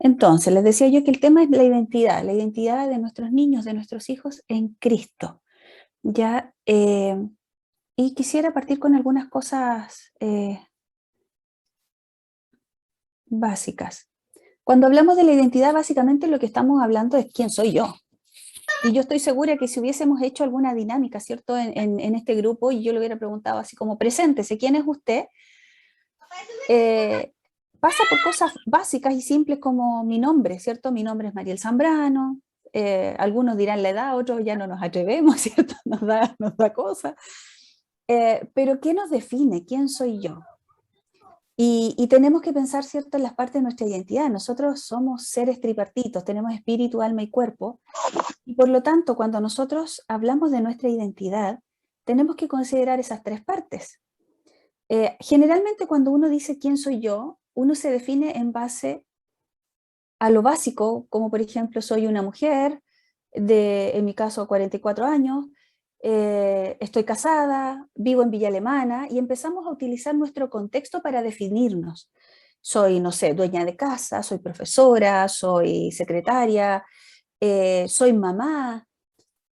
Entonces, les decía yo que el tema es la identidad de nuestros niños, de nuestros hijos en Cristo. Ya, y quisiera partir con algunas cosas básicas. Cuando hablamos de la identidad, básicamente lo que estamos hablando es quién soy yo. Y yo estoy segura que si hubiésemos hecho alguna dinámica, ¿cierto? En este grupo, y yo le hubiera preguntado así como, preséntese, ¿quién es usted? Eh, Pasa por cosas básicas y simples como mi nombre, ¿cierto? Mi nombre es Mariel Zambrano. Algunos dirán la edad, otros ya no nos atrevemos, ¿cierto? Nos da cosa. Pero ¿qué nos define? ¿Quién soy yo? Y tenemos que pensar, ¿cierto?, en las partes de nuestra identidad. Nosotros somos seres tripartitos, tenemos espíritu, alma y cuerpo. Y por lo tanto, cuando nosotros hablamos de nuestra identidad, tenemos que considerar esas tres partes. Generalmente cuando uno dice quién soy yo, uno se define en base a lo básico, como por ejemplo soy una mujer de, en mi caso, 44 años, estoy casada, vivo en Villa Alemana, y empezamos a utilizar nuestro contexto para definirnos. Soy, no sé, dueña de casa, soy profesora, soy secretaria, soy mamá,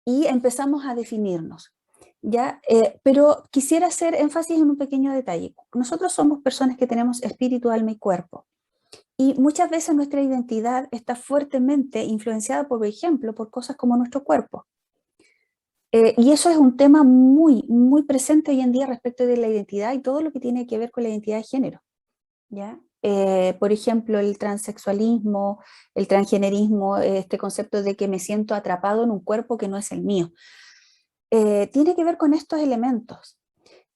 y empezamos a definirnos. ¿Ya? Pero quisiera hacer énfasis en un pequeño detalle. Nosotros somos personas que tenemos espíritu, alma y cuerpo. Y muchas veces nuestra identidad está fuertemente influenciada, por ejemplo, por cosas como nuestro cuerpo. Y eso es un tema muy, muy presente hoy en día respecto de la identidad y todo lo que tiene que ver con la identidad de género. ¿Ya? Por ejemplo, el transexualismo, el transgenerismo, este concepto de que me siento atrapado en un cuerpo que no es el mío. Tiene que ver con estos elementos.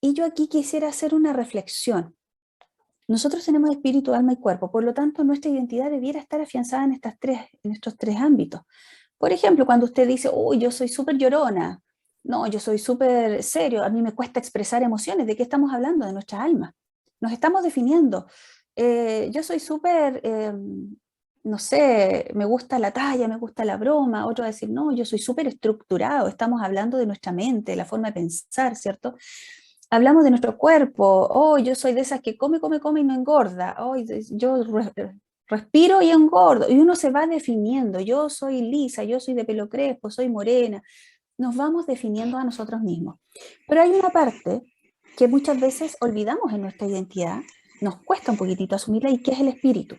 Y yo aquí quisiera hacer una reflexión. Nosotros tenemos espíritu, alma y cuerpo, por lo tanto nuestra identidad debiera estar afianzada en estos tres ámbitos. Por ejemplo, cuando usted dice, uy, yo soy súper llorona, no, yo soy súper serio, a mí me cuesta expresar emociones, ¿de qué estamos hablando? De nuestra alma. Nos estamos definiendo. Yo soy súper, no sé, me gusta la talla, me gusta la broma, otro va a decir, no, yo soy súper estructurado, estamos hablando de nuestra mente, la forma de pensar, ¿cierto? Hablamos de nuestro cuerpo, oh, yo soy de esas que come, come, come y no engorda, oh, yo respiro y engordo, y uno se va definiendo, yo soy lisa, yo soy de pelo crespo, soy morena, nos vamos definiendo a nosotros mismos. Pero hay una parte que muchas veces olvidamos en nuestra identidad, nos cuesta un poquitito asumirla, y que es el espíritu.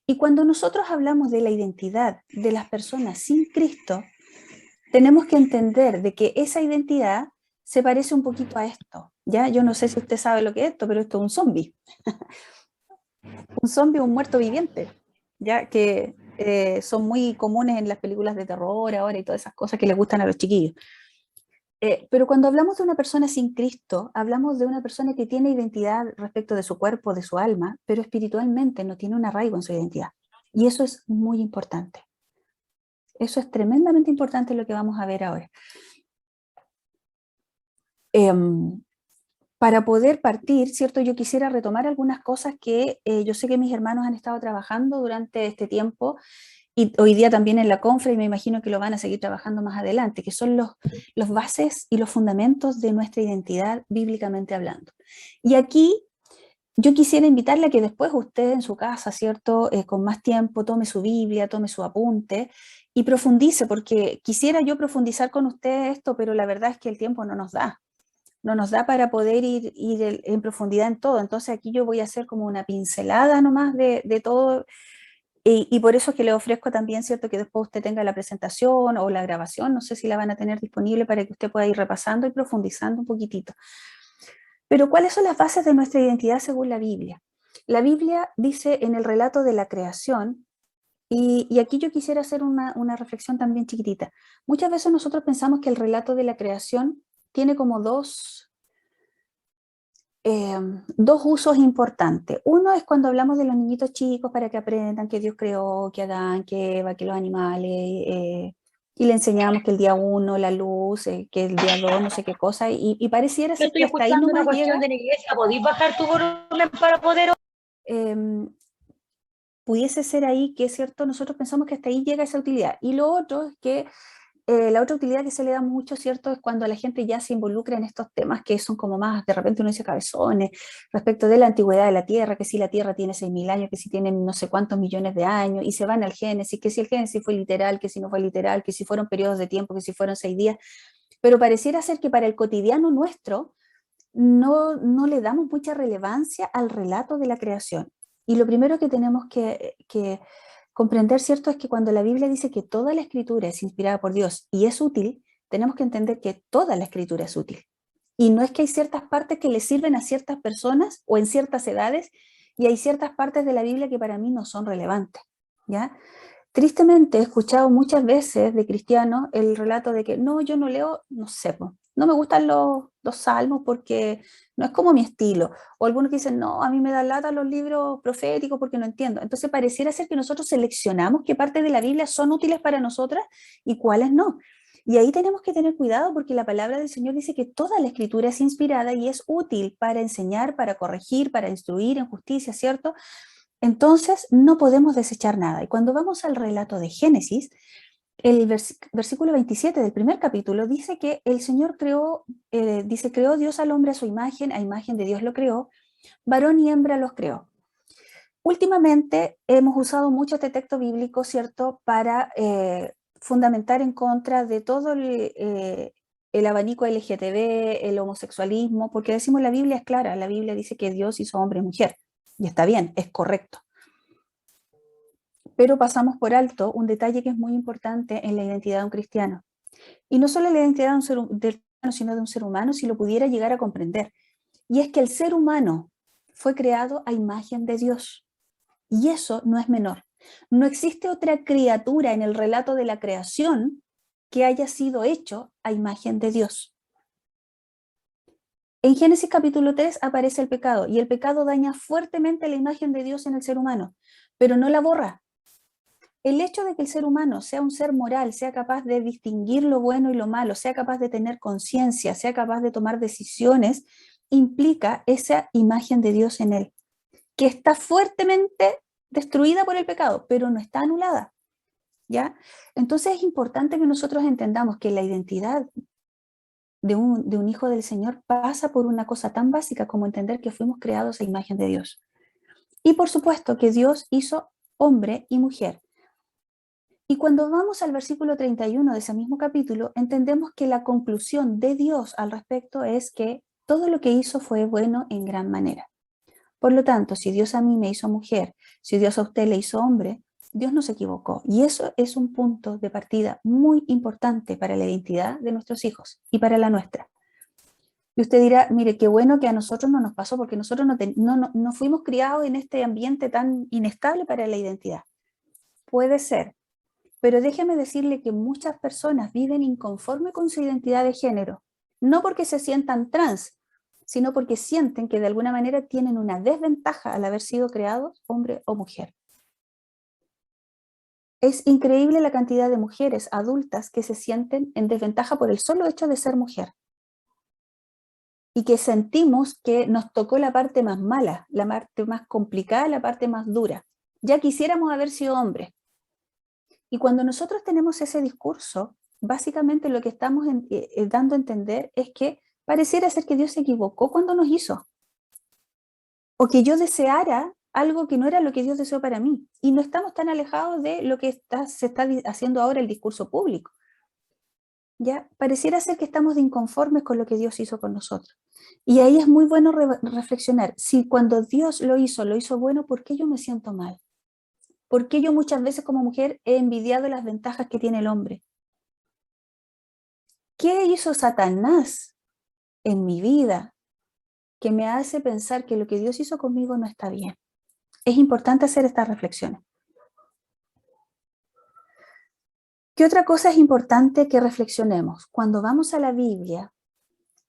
Y cuando nosotros hablamos de la identidad de las personas sin Cristo, tenemos que entender de que esa identidad se parece un poquito a esto, ¿ya? Yo no sé si usted sabe lo que es esto, pero esto es un zombie. Un zombie, un muerto viviente, ¿ya? Que son muy comunes en las películas de terror ahora y todas esas cosas que les gustan a los chiquillos. Pero cuando hablamos de una persona sin Cristo, hablamos de una persona que tiene identidad respecto de su cuerpo, de su alma, pero espiritualmente no tiene un arraigo en su identidad. Y eso es muy importante. Eso es tremendamente importante lo que vamos a ver ahora. Para poder partir, ¿cierto? Yo quisiera retomar algunas cosas que yo sé que mis hermanos han estado trabajando durante este tiempo y hoy día también en la conferencia, y me imagino que lo van a seguir trabajando más adelante, que son los bases y los fundamentos de nuestra identidad bíblicamente hablando. Y aquí yo quisiera invitarle a que después usted en su casa, ¿cierto? Con más tiempo, tome su Biblia, tome su apunte y profundice, porque quisiera yo profundizar con usted esto, pero la verdad es que el tiempo no nos da. No nos da para poder ir en profundidad en todo. Entonces aquí yo voy a hacer como una pincelada nomás de todo, y por eso es que le ofrezco también, ¿cierto?, que después usted tenga la presentación o la grabación, no sé si la van a tener disponible para que usted pueda ir repasando y profundizando un poquitito. Pero ¿cuáles son las bases de nuestra identidad según la Biblia? La Biblia dice en el relato de la creación, y aquí yo quisiera hacer una reflexión también chiquitita. Muchas veces nosotros pensamos que el relato de la creación tiene como dos usos importantes. Uno es cuando hablamos de los niñitos chicos para que aprendan que Dios creó, que Adán, que Eva, que los animales, y le enseñamos que el día uno, la luz, que el día dos, no sé qué cosa, y pareciera Yo ser estoy que hasta ahí escuchando una nomás cuestión llega. de la iglesia. ¿Podéis bajar tu volumen para poder? em, Pudiese ser ahí que es cierto, nosotros pensamos que hasta ahí llega esa utilidad. Y lo otro es que la otra utilidad que se le da mucho, ¿cierto? Es cuando la gente ya se involucra en estos temas que son como más, de repente uno dice cabezones, respecto de la antigüedad de la Tierra, que si la Tierra tiene 6.000 años, que si tiene no sé cuántos millones de años, y se van al Génesis, que si el Génesis fue literal, que si no fue literal, que si fueron periodos de tiempo, que si fueron 6 días, pero pareciera ser que para el cotidiano nuestro no le damos mucha relevancia al relato de la creación. Y lo primero que tenemos que comprender, ¿cierto?, es que cuando la Biblia dice que toda la escritura es inspirada por Dios y es útil, tenemos que entender que toda la escritura es útil. Y no es que hay ciertas partes que le sirven a ciertas personas o en ciertas edades, y hay ciertas partes de la Biblia que para mí no son relevantes, ¿ya? Tristemente he escuchado muchas veces de cristianos el relato de que no, yo no leo, no sé, no me gustan los salmos porque no es como mi estilo. O algunos que dicen, no, a mí me da lata los libros proféticos porque no entiendo. Entonces pareciera ser que nosotros seleccionamos qué partes de la Biblia son útiles para nosotras y cuáles no. Y ahí tenemos que tener cuidado porque la palabra del Señor dice que toda la escritura es inspirada y es útil para enseñar, para corregir, para instruir en justicia, ¿cierto? Entonces, no podemos desechar nada. Y cuando vamos al relato de Génesis, el versículo 27 del primer capítulo dice que el Señor creó, creó Dios al hombre a imagen de Dios lo creó, varón y hembra los creó. Últimamente hemos usado mucho este texto bíblico, ¿cierto?, para fundamentar en contra de todo el abanico LGTB, el homosexualismo, porque decimos la Biblia es clara, la Biblia dice que Dios hizo hombre y mujer, y está bien, es correcto. Pero pasamos por alto un detalle que es muy importante en la identidad de un cristiano. Y no solo la identidad de un ser humano, sino de un ser humano, si lo pudiera llegar a comprender. Y es que el ser humano fue creado a imagen de Dios. Y eso no es menor. No existe otra criatura en el relato de la creación que haya sido hecho a imagen de Dios. En Génesis capítulo 3 aparece el pecado, y el pecado daña fuertemente la imagen de Dios en el ser humano, pero no la borra. El hecho de que el ser humano sea un ser moral, sea capaz de distinguir lo bueno y lo malo, sea capaz de tener conciencia, sea capaz de tomar decisiones, implica esa imagen de Dios en él, que está fuertemente destruida por el pecado, pero no está anulada, ¿ya? Entonces es importante que nosotros entendamos que la identidad de un hijo del Señor pasa por una cosa tan básica como entender que fuimos creados a imagen de Dios. Y por supuesto que Dios hizo hombre y mujer. Y cuando vamos al versículo 31 de ese mismo capítulo, entendemos que la conclusión de Dios al respecto es que todo lo que hizo fue bueno en gran manera. Por lo tanto, si Dios a mí me hizo mujer, si Dios a usted le hizo hombre, Dios no se equivocó. Y eso es un punto de partida muy importante para la identidad de nuestros hijos y para la nuestra. Y usted dirá, mire, qué bueno que a nosotros no nos pasó porque nosotros no fuimos criados en este ambiente tan inestable para la identidad. Puede ser, pero déjeme decirle que muchas personas viven inconforme con su identidad de género, no porque se sientan trans, sino porque sienten que de alguna manera tienen una desventaja al haber sido creados hombre o mujer. Es increíble la cantidad de mujeres adultas que se sienten en desventaja por el solo hecho de ser mujer. Y que sentimos que nos tocó la parte más mala, la parte más complicada, la parte más dura. Ya quisiéramos haber sido hombres. Y cuando nosotros tenemos ese discurso, básicamente lo que estamos dando a entender es que pareciera ser que Dios se equivocó cuando nos hizo. O que yo deseara algo que no era lo que Dios deseó para mí. Y no estamos tan alejados de lo que se está haciendo ahora el discurso público. ¿Ya? Pareciera ser que estamos de inconformes con lo que Dios hizo con nosotros. Y ahí es muy bueno reflexionar. Si cuando Dios lo hizo bueno, ¿por qué yo me siento mal? ¿Por qué yo muchas veces como mujer he envidiado las ventajas que tiene el hombre? ¿Qué hizo Satanás en mi vida que me hace pensar que lo que Dios hizo conmigo no está bien? Es importante hacer estas reflexiones. ¿Qué otra cosa es importante que reflexionemos? Cuando vamos a la Biblia,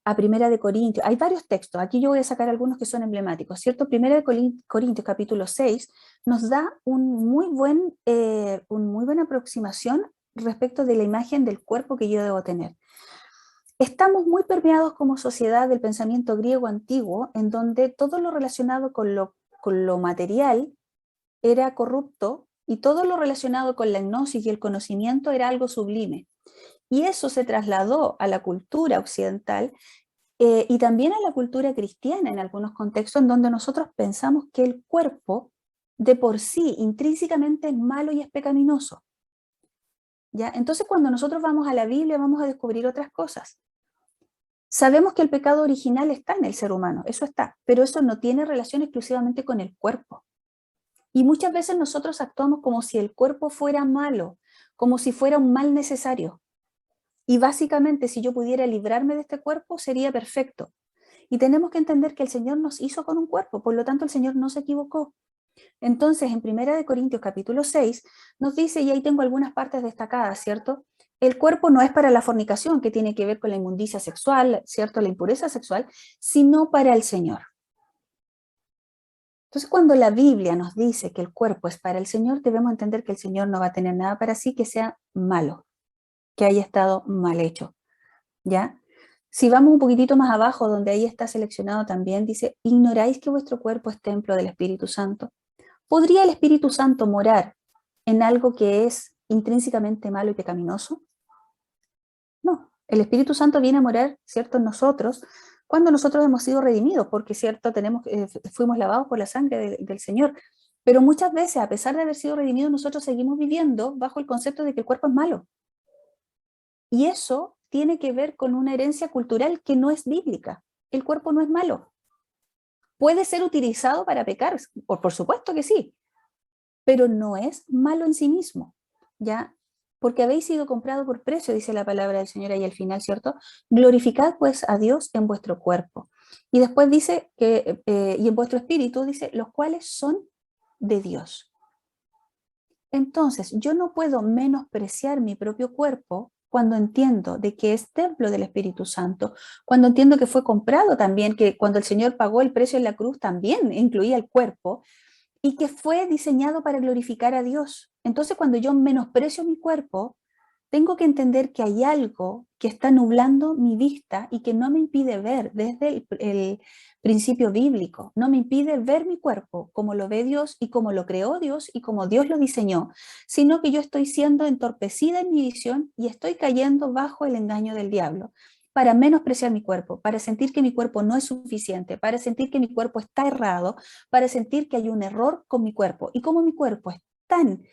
a Primera de Corintios, hay varios textos, aquí yo voy a sacar algunos que son emblemáticos, ¿cierto? Primera de Corintios, capítulo 6, nos da una muy buena aproximación respecto de la imagen del cuerpo que yo debo tener. Estamos muy permeados como sociedad del pensamiento griego antiguo, en donde todo lo relacionado con lo material era corrupto y todo lo relacionado con la gnosis y el conocimiento era algo sublime. Y eso se trasladó a la cultura occidental y también a la cultura cristiana en algunos contextos en donde nosotros pensamos que el cuerpo de por sí intrínsecamente es malo y es pecaminoso. ¿Ya? Entonces cuando nosotros vamos a la Biblia vamos a descubrir otras cosas. Sabemos que el pecado original está en el ser humano, eso está, pero eso no tiene relación exclusivamente con el cuerpo. Y muchas veces nosotros actuamos como si el cuerpo fuera malo, como si fuera un mal necesario. Y básicamente, si yo pudiera librarme de este cuerpo, sería perfecto. Y tenemos que entender que el Señor nos hizo con un cuerpo, por lo tanto el Señor no se equivocó. Entonces, en 1 Corintios capítulo 6, nos dice, y ahí tengo algunas partes destacadas, ¿cierto? El cuerpo no es para la fornicación, que tiene que ver con la inmundicia sexual, ¿cierto? La impureza sexual, sino para el Señor. Entonces, cuando la Biblia nos dice que el cuerpo es para el Señor, debemos entender que el Señor no va a tener nada para sí que sea malo, que haya estado mal hecho, ¿ya? Si vamos un poquitito más abajo, donde ahí está seleccionado también, dice, ¿ignoráis que vuestro cuerpo es templo del Espíritu Santo? ¿Podría el Espíritu Santo morar en algo que es intrínsecamente malo y pecaminoso? No, el Espíritu Santo viene a morar, ¿cierto?, en nosotros, cuando nosotros hemos sido redimidos, porque, ¿cierto?, fuimos lavados por la sangre del Señor. Pero muchas veces, a pesar de haber sido redimidos, nosotros seguimos viviendo bajo el concepto de que el cuerpo es malo. Y eso tiene que ver con una herencia cultural que no es bíblica. El cuerpo no es malo. Puede ser utilizado para pecar, por supuesto que sí, pero no es malo en sí mismo, ¿ya? Porque habéis sido comprado por precio, dice la palabra del Señor ahí al final, ¿cierto? Glorificad pues a Dios en vuestro cuerpo. Y después dice que, y en vuestro espíritu, dice, los cuales son de Dios. Entonces, yo no puedo menospreciar mi propio cuerpo cuando entiendo de que es templo del Espíritu Santo, cuando entiendo que fue comprado también, que cuando el Señor pagó el precio en la cruz también incluía el cuerpo, y que fue diseñado para glorificar a Dios. Entonces, cuando yo menosprecio mi cuerpo, tengo que entender que hay algo que está nublando mi vista y que no me impide ver desde el principio bíblico, no me impide ver mi cuerpo como lo ve Dios y como lo creó Dios y como Dios lo diseñó, sino que yo estoy siendo entorpecida en mi visión y estoy cayendo bajo el engaño del diablo para menospreciar mi cuerpo, para sentir que mi cuerpo no es suficiente, para sentir que mi cuerpo está errado, para sentir que hay un error con mi cuerpo. Y como mi cuerpo es tan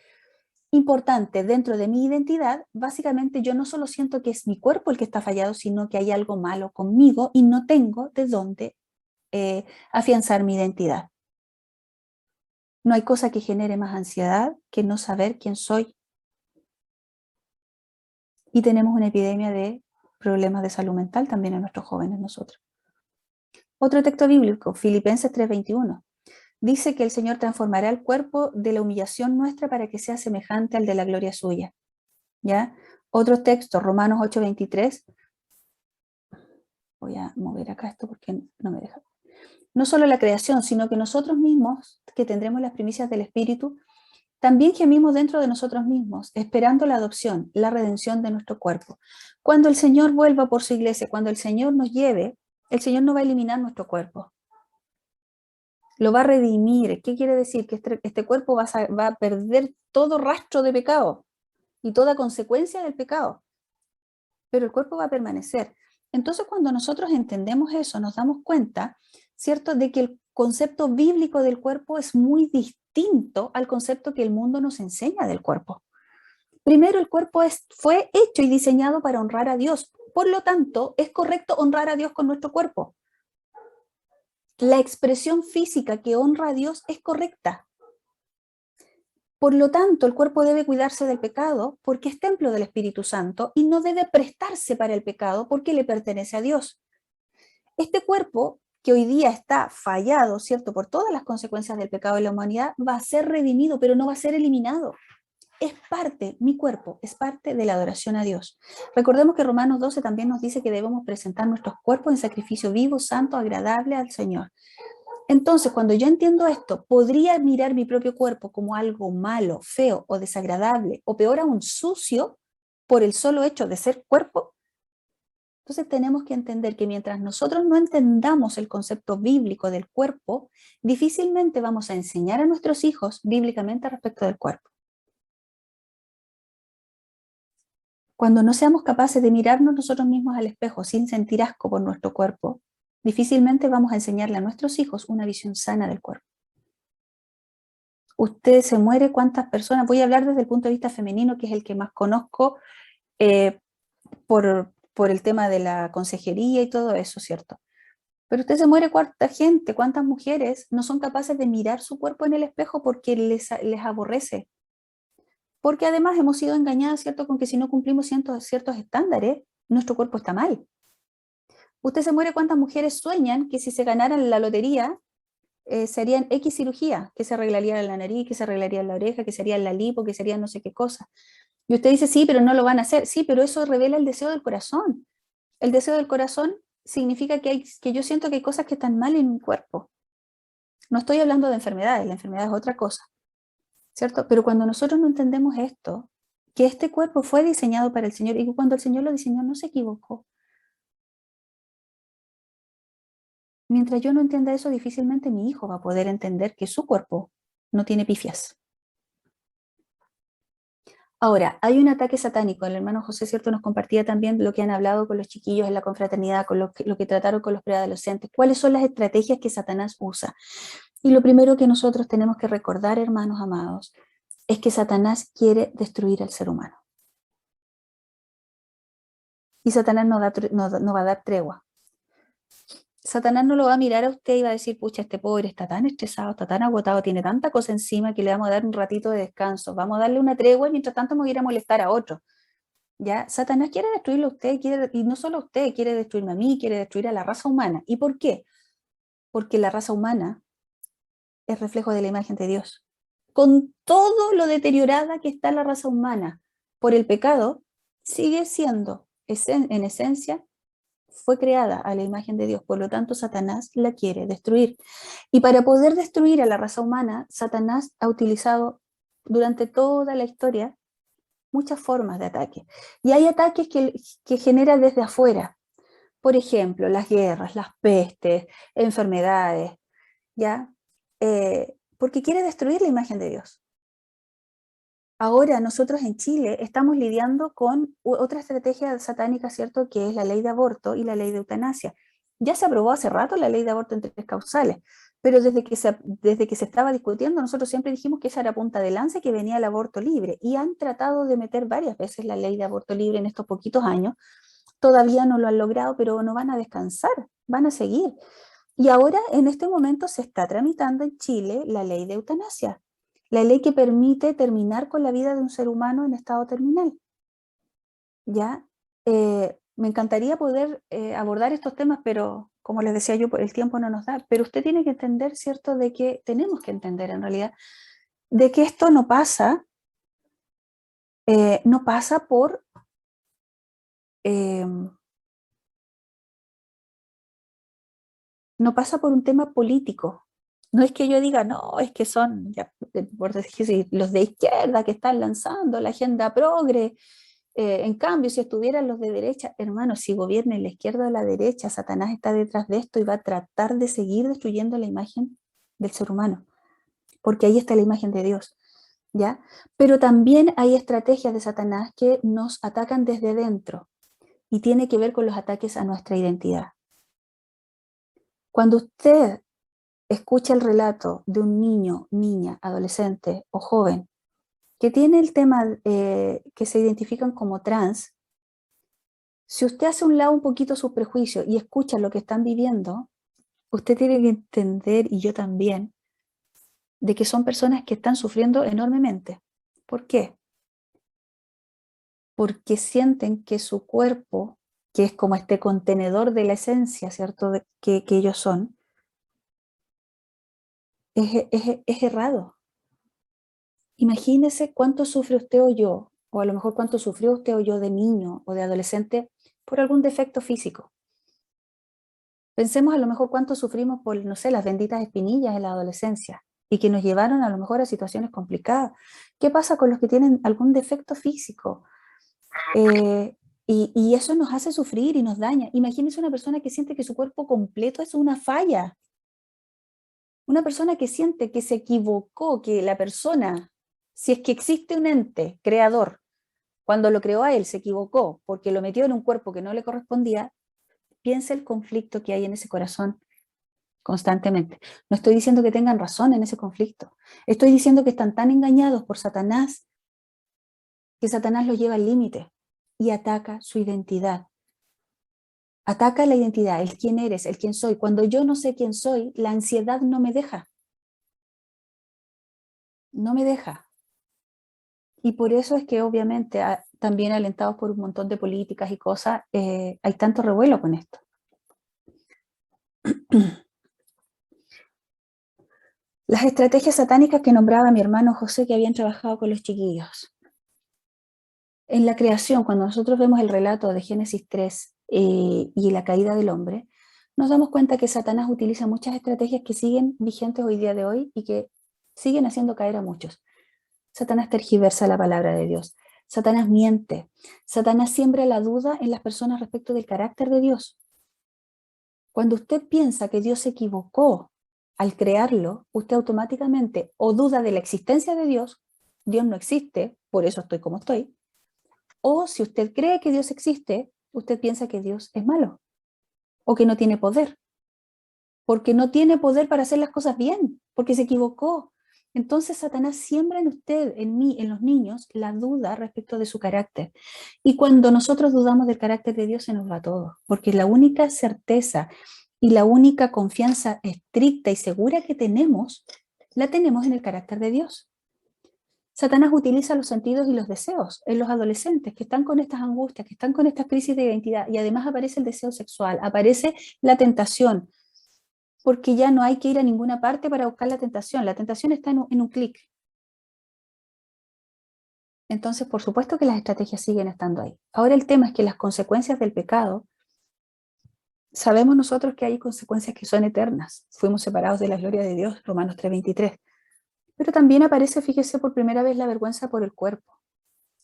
importante dentro de mi identidad, básicamente yo no solo siento que es mi cuerpo el que está fallado, sino que hay algo malo conmigo y no tengo de dónde afianzar mi identidad. No hay cosa que genere más ansiedad que no saber quién soy. Y tenemos una epidemia de problemas de salud mental también en nuestros jóvenes nosotros. Otro texto bíblico, Filipenses 3:21. Dice que el Señor transformará el cuerpo de la humillación nuestra para que sea semejante al de la gloria suya. ¿Ya? Otro texto, Romanos 8:23. Voy a mover acá esto porque no me deja. No solo la creación, sino que nosotros mismos, que tendremos las primicias del Espíritu, también gemimos dentro de nosotros mismos, esperando la adopción, la redención de nuestro cuerpo. Cuando el Señor vuelva por su iglesia, cuando el Señor nos lleve, el Señor no va a eliminar nuestro cuerpo. Lo va a redimir. ¿Qué quiere decir? Que este cuerpo va a perder todo rastro de pecado y toda consecuencia del pecado, pero el cuerpo va a permanecer. Entonces, cuando nosotros entendemos eso, nos damos cuenta, ¿cierto?, de que el concepto bíblico del cuerpo es muy distinto al concepto que el mundo nos enseña del cuerpo. Primero, el cuerpo fue hecho y diseñado para honrar a Dios. Por lo tanto, es correcto honrar a Dios con nuestro cuerpo. La expresión física que honra a Dios es correcta. Por lo tanto, el cuerpo debe cuidarse del pecado porque es templo del Espíritu Santo y no debe prestarse para el pecado porque le pertenece a Dios. Este cuerpo, que hoy día está fallado, ¿cierto?, por todas las consecuencias del pecado de la humanidad, va a ser redimido, pero no va a ser eliminado. Es parte, mi cuerpo, es parte de la adoración a Dios. Recordemos que Romanos 12 también nos dice que debemos presentar nuestros cuerpos en sacrificio vivo, santo, agradable al Señor. Entonces, cuando yo entiendo esto, ¿podría mirar mi propio cuerpo como algo malo, feo o desagradable, o peor aún, sucio, por el solo hecho de ser cuerpo? Entonces tenemos que entender que mientras nosotros no entendamos el concepto bíblico del cuerpo, difícilmente vamos a enseñar a nuestros hijos bíblicamente respecto del cuerpo. Cuando no seamos capaces de mirarnos nosotros mismos al espejo sin sentir asco por nuestro cuerpo, difícilmente vamos a enseñarle a nuestros hijos una visión sana del cuerpo. Usted se muere, ¿cuántas personas? Voy a hablar desde el punto de vista femenino, que es el que más conozco, por el tema de la consejería y todo eso, ¿cierto? Pero usted se muere, ¿cuánta gente, cuántas mujeres no son capaces de mirar su cuerpo en el espejo porque les aborrece? Porque además hemos sido engañadas, ¿cierto?, con que si no cumplimos ciertos estándares, nuestro cuerpo está mal. Usted se muere, ¿cuántas mujeres sueñan que si se ganaran la lotería, se harían X cirugía, que se arreglaría la nariz, que se arreglaría la oreja, que se haría la lipo, que sería no sé qué cosa? Y usted dice, sí, pero no lo van a hacer. Sí, pero eso revela el deseo del corazón. El deseo del corazón significa que yo siento que hay cosas que están mal en mi cuerpo. No estoy hablando de enfermedades, la enfermedad es otra cosa, ¿cierto? Pero cuando nosotros no entendemos esto, que este cuerpo fue diseñado para el Señor y que cuando el Señor lo diseñó no se equivocó. Mientras yo no entienda eso, difícilmente mi hijo va a poder entender que su cuerpo no tiene pifias. Ahora, hay un ataque satánico. El hermano José, ¿cierto?, nos compartía también lo que han hablado con los chiquillos en la confraternidad, con lo que trataron con los preadolescentes. ¿Cuáles son las estrategias que Satanás usa? Y lo primero que nosotros tenemos que recordar, hermanos amados, es que Satanás quiere destruir al ser humano. Y Satanás no va a dar tregua. Satanás no lo va a mirar a usted y va a decir, pucha, este pobre está tan estresado, está tan agotado, tiene tanta cosa encima que le vamos a dar un ratito de descanso, vamos a darle una tregua y mientras tanto vamos a ir a molestar a otro. ¿Ya? Satanás quiere destruirlo a usted, y no solo a usted, quiere destruirme a mí, quiere destruir a la raza humana. ¿Y por qué? Porque la raza humana es reflejo de la imagen de Dios. Con todo lo deteriorada que está la raza humana por el pecado, sigue siendo, en esencia, fue creada a la imagen de Dios. Por lo tanto, Satanás la quiere destruir. Y para poder destruir a la raza humana, Satanás ha utilizado durante toda la historia muchas formas de ataque. Y hay ataques que genera desde afuera. Por ejemplo, las guerras, las pestes, enfermedades, ¿ya? Porque quiere destruir la imagen de Dios. Ahora nosotros en Chile estamos lidiando con otra estrategia satánica, ¿cierto?, que es la ley de aborto y la ley de eutanasia. Ya se aprobó hace rato la ley de aborto en 3 causales, pero desde que se estaba discutiendo, nosotros siempre dijimos que esa era punta de lanza y que venía el aborto libre, y han tratado de meter varias veces la ley de aborto libre en estos poquitos años. Todavía no lo han logrado, pero no van a descansar, van a seguir. Y ahora, en este momento, se está tramitando en Chile la ley de eutanasia, la ley que permite terminar con la vida de un ser humano en estado terminal. ¿Ya? Me encantaría poder abordar estos temas, pero como les decía yo, el tiempo no nos da. Pero usted tiene que entender, ¿cierto?, de que tenemos que entender en realidad, de que esto no pasa por... no pasa por un tema político. No es que yo diga, no, es que son, ya, por decir, los de izquierda que están lanzando la agenda progre. En cambio, si estuvieran los de derecha, hermanos, si gobierna la izquierda o la derecha, Satanás está detrás de esto y va a tratar de seguir destruyendo la imagen del ser humano, porque ahí está la imagen de Dios, ¿ya? Pero también hay estrategias de Satanás que nos atacan desde dentro y tiene que ver con los ataques a nuestra identidad. Cuando usted escucha el relato de un niño, niña, adolescente o joven que tiene el tema que se identifican como trans, si usted hace a un lado un poquito sus prejuicios y escucha lo que están viviendo, usted tiene que entender, y yo también, de que son personas que están sufriendo enormemente. ¿Por qué? Porque sienten que su cuerpo, que es como este contenedor de la esencia, ¿cierto?, que ellos son, es errado. Imagínese cuánto sufre usted o yo, o a lo mejor cuánto sufrió usted o yo de niño o de adolescente por algún defecto físico. Pensemos a lo mejor cuánto sufrimos por, no sé, las benditas espinillas en la adolescencia y que nos llevaron a lo mejor a situaciones complicadas. ¿Qué pasa con los que tienen algún defecto físico? Y eso nos hace sufrir y nos daña. Imagínese una persona que siente que su cuerpo completo es una falla. Una persona que siente que se equivocó, que la persona, si es que existe un ente creador, cuando lo creó a él, se equivocó porque lo metió en un cuerpo que no le correspondía, piensa el conflicto que hay en ese corazón constantemente. No estoy diciendo que tengan razón en ese conflicto. Estoy diciendo que están tan engañados por Satanás que Satanás los lleva al límite y ataca su identidad. Ataca la identidad, el quién eres, el quién soy. Cuando yo no sé quién soy, la ansiedad no me deja. No me deja. Y por eso es que obviamente, también alentados por un montón de políticas y cosas, hay tanto revuelo con esto. Las estrategias satánicas que nombraba mi hermano José, que habían trabajado con los chiquillos. En la creación, cuando nosotros vemos el relato de Génesis 3 y la caída del hombre, nos damos cuenta que Satanás utiliza muchas estrategias que siguen vigentes hoy día de hoy y que siguen haciendo caer a muchos. Satanás tergiversa la palabra de Dios. Satanás miente. Satanás siembra la duda en las personas respecto del carácter de Dios. Cuando usted piensa que Dios se equivocó al crearlo, usted automáticamente o duda de la existencia de Dios, Dios no existe, por eso estoy como estoy, o si usted cree que Dios existe, usted piensa que Dios es malo o que no tiene poder, porque no tiene poder para hacer las cosas bien, porque se equivocó. Entonces Satanás siembra en usted, en mí, en los niños, la duda respecto de su carácter. Y cuando nosotros dudamos del carácter de Dios, se nos va todo, porque la única certeza y la única confianza estricta y segura que tenemos, la tenemos en el carácter de Dios. Satanás utiliza los sentidos y los deseos en los adolescentes que están con estas angustias, que están con estas crisis de identidad, y además aparece el deseo sexual, aparece la tentación, porque ya no hay que ir a ninguna parte para buscar la tentación está en un clic. Entonces, por supuesto que las estrategias siguen estando ahí. Ahora el tema es que las consecuencias del pecado, sabemos nosotros que hay consecuencias que son eternas. Fuimos separados de la gloria de Dios, Romanos 3:23. Pero también aparece, fíjese, por primera vez la vergüenza por el cuerpo.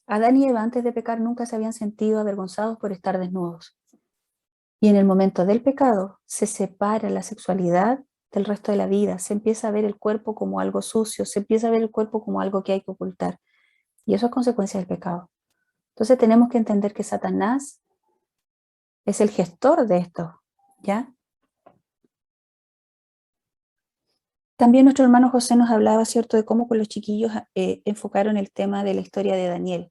Adán y Eva antes de pecar nunca se habían sentido avergonzados por estar desnudos. Y en el momento del pecado se separa la sexualidad del resto de la vida, se empieza a ver el cuerpo como algo sucio, se empieza a ver el cuerpo como algo que hay que ocultar. Y eso es consecuencia del pecado. Entonces tenemos que entender que Satanás es el gestor de esto, ¿ya? También nuestro hermano José nos hablaba, ¿cierto?, de cómo con los chiquillos enfocaron el tema de la historia de Daniel.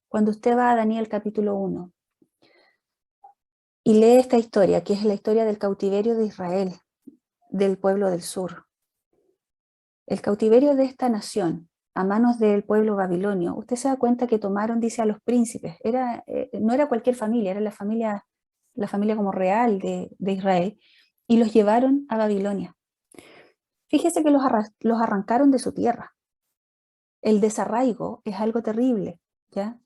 Cuando usted va a Daniel capítulo 1 y lee esta historia, que es la historia del cautiverio de Israel, del pueblo del sur, el cautiverio de esta nación a manos del pueblo babilonio, usted se da cuenta que tomaron, dice, a los príncipes. No era cualquier familia, era la familia como real de Israel, y los llevaron a Babilonia. Fíjese que los arrancaron de su tierra. El desarraigo es algo terrible, ¿ya?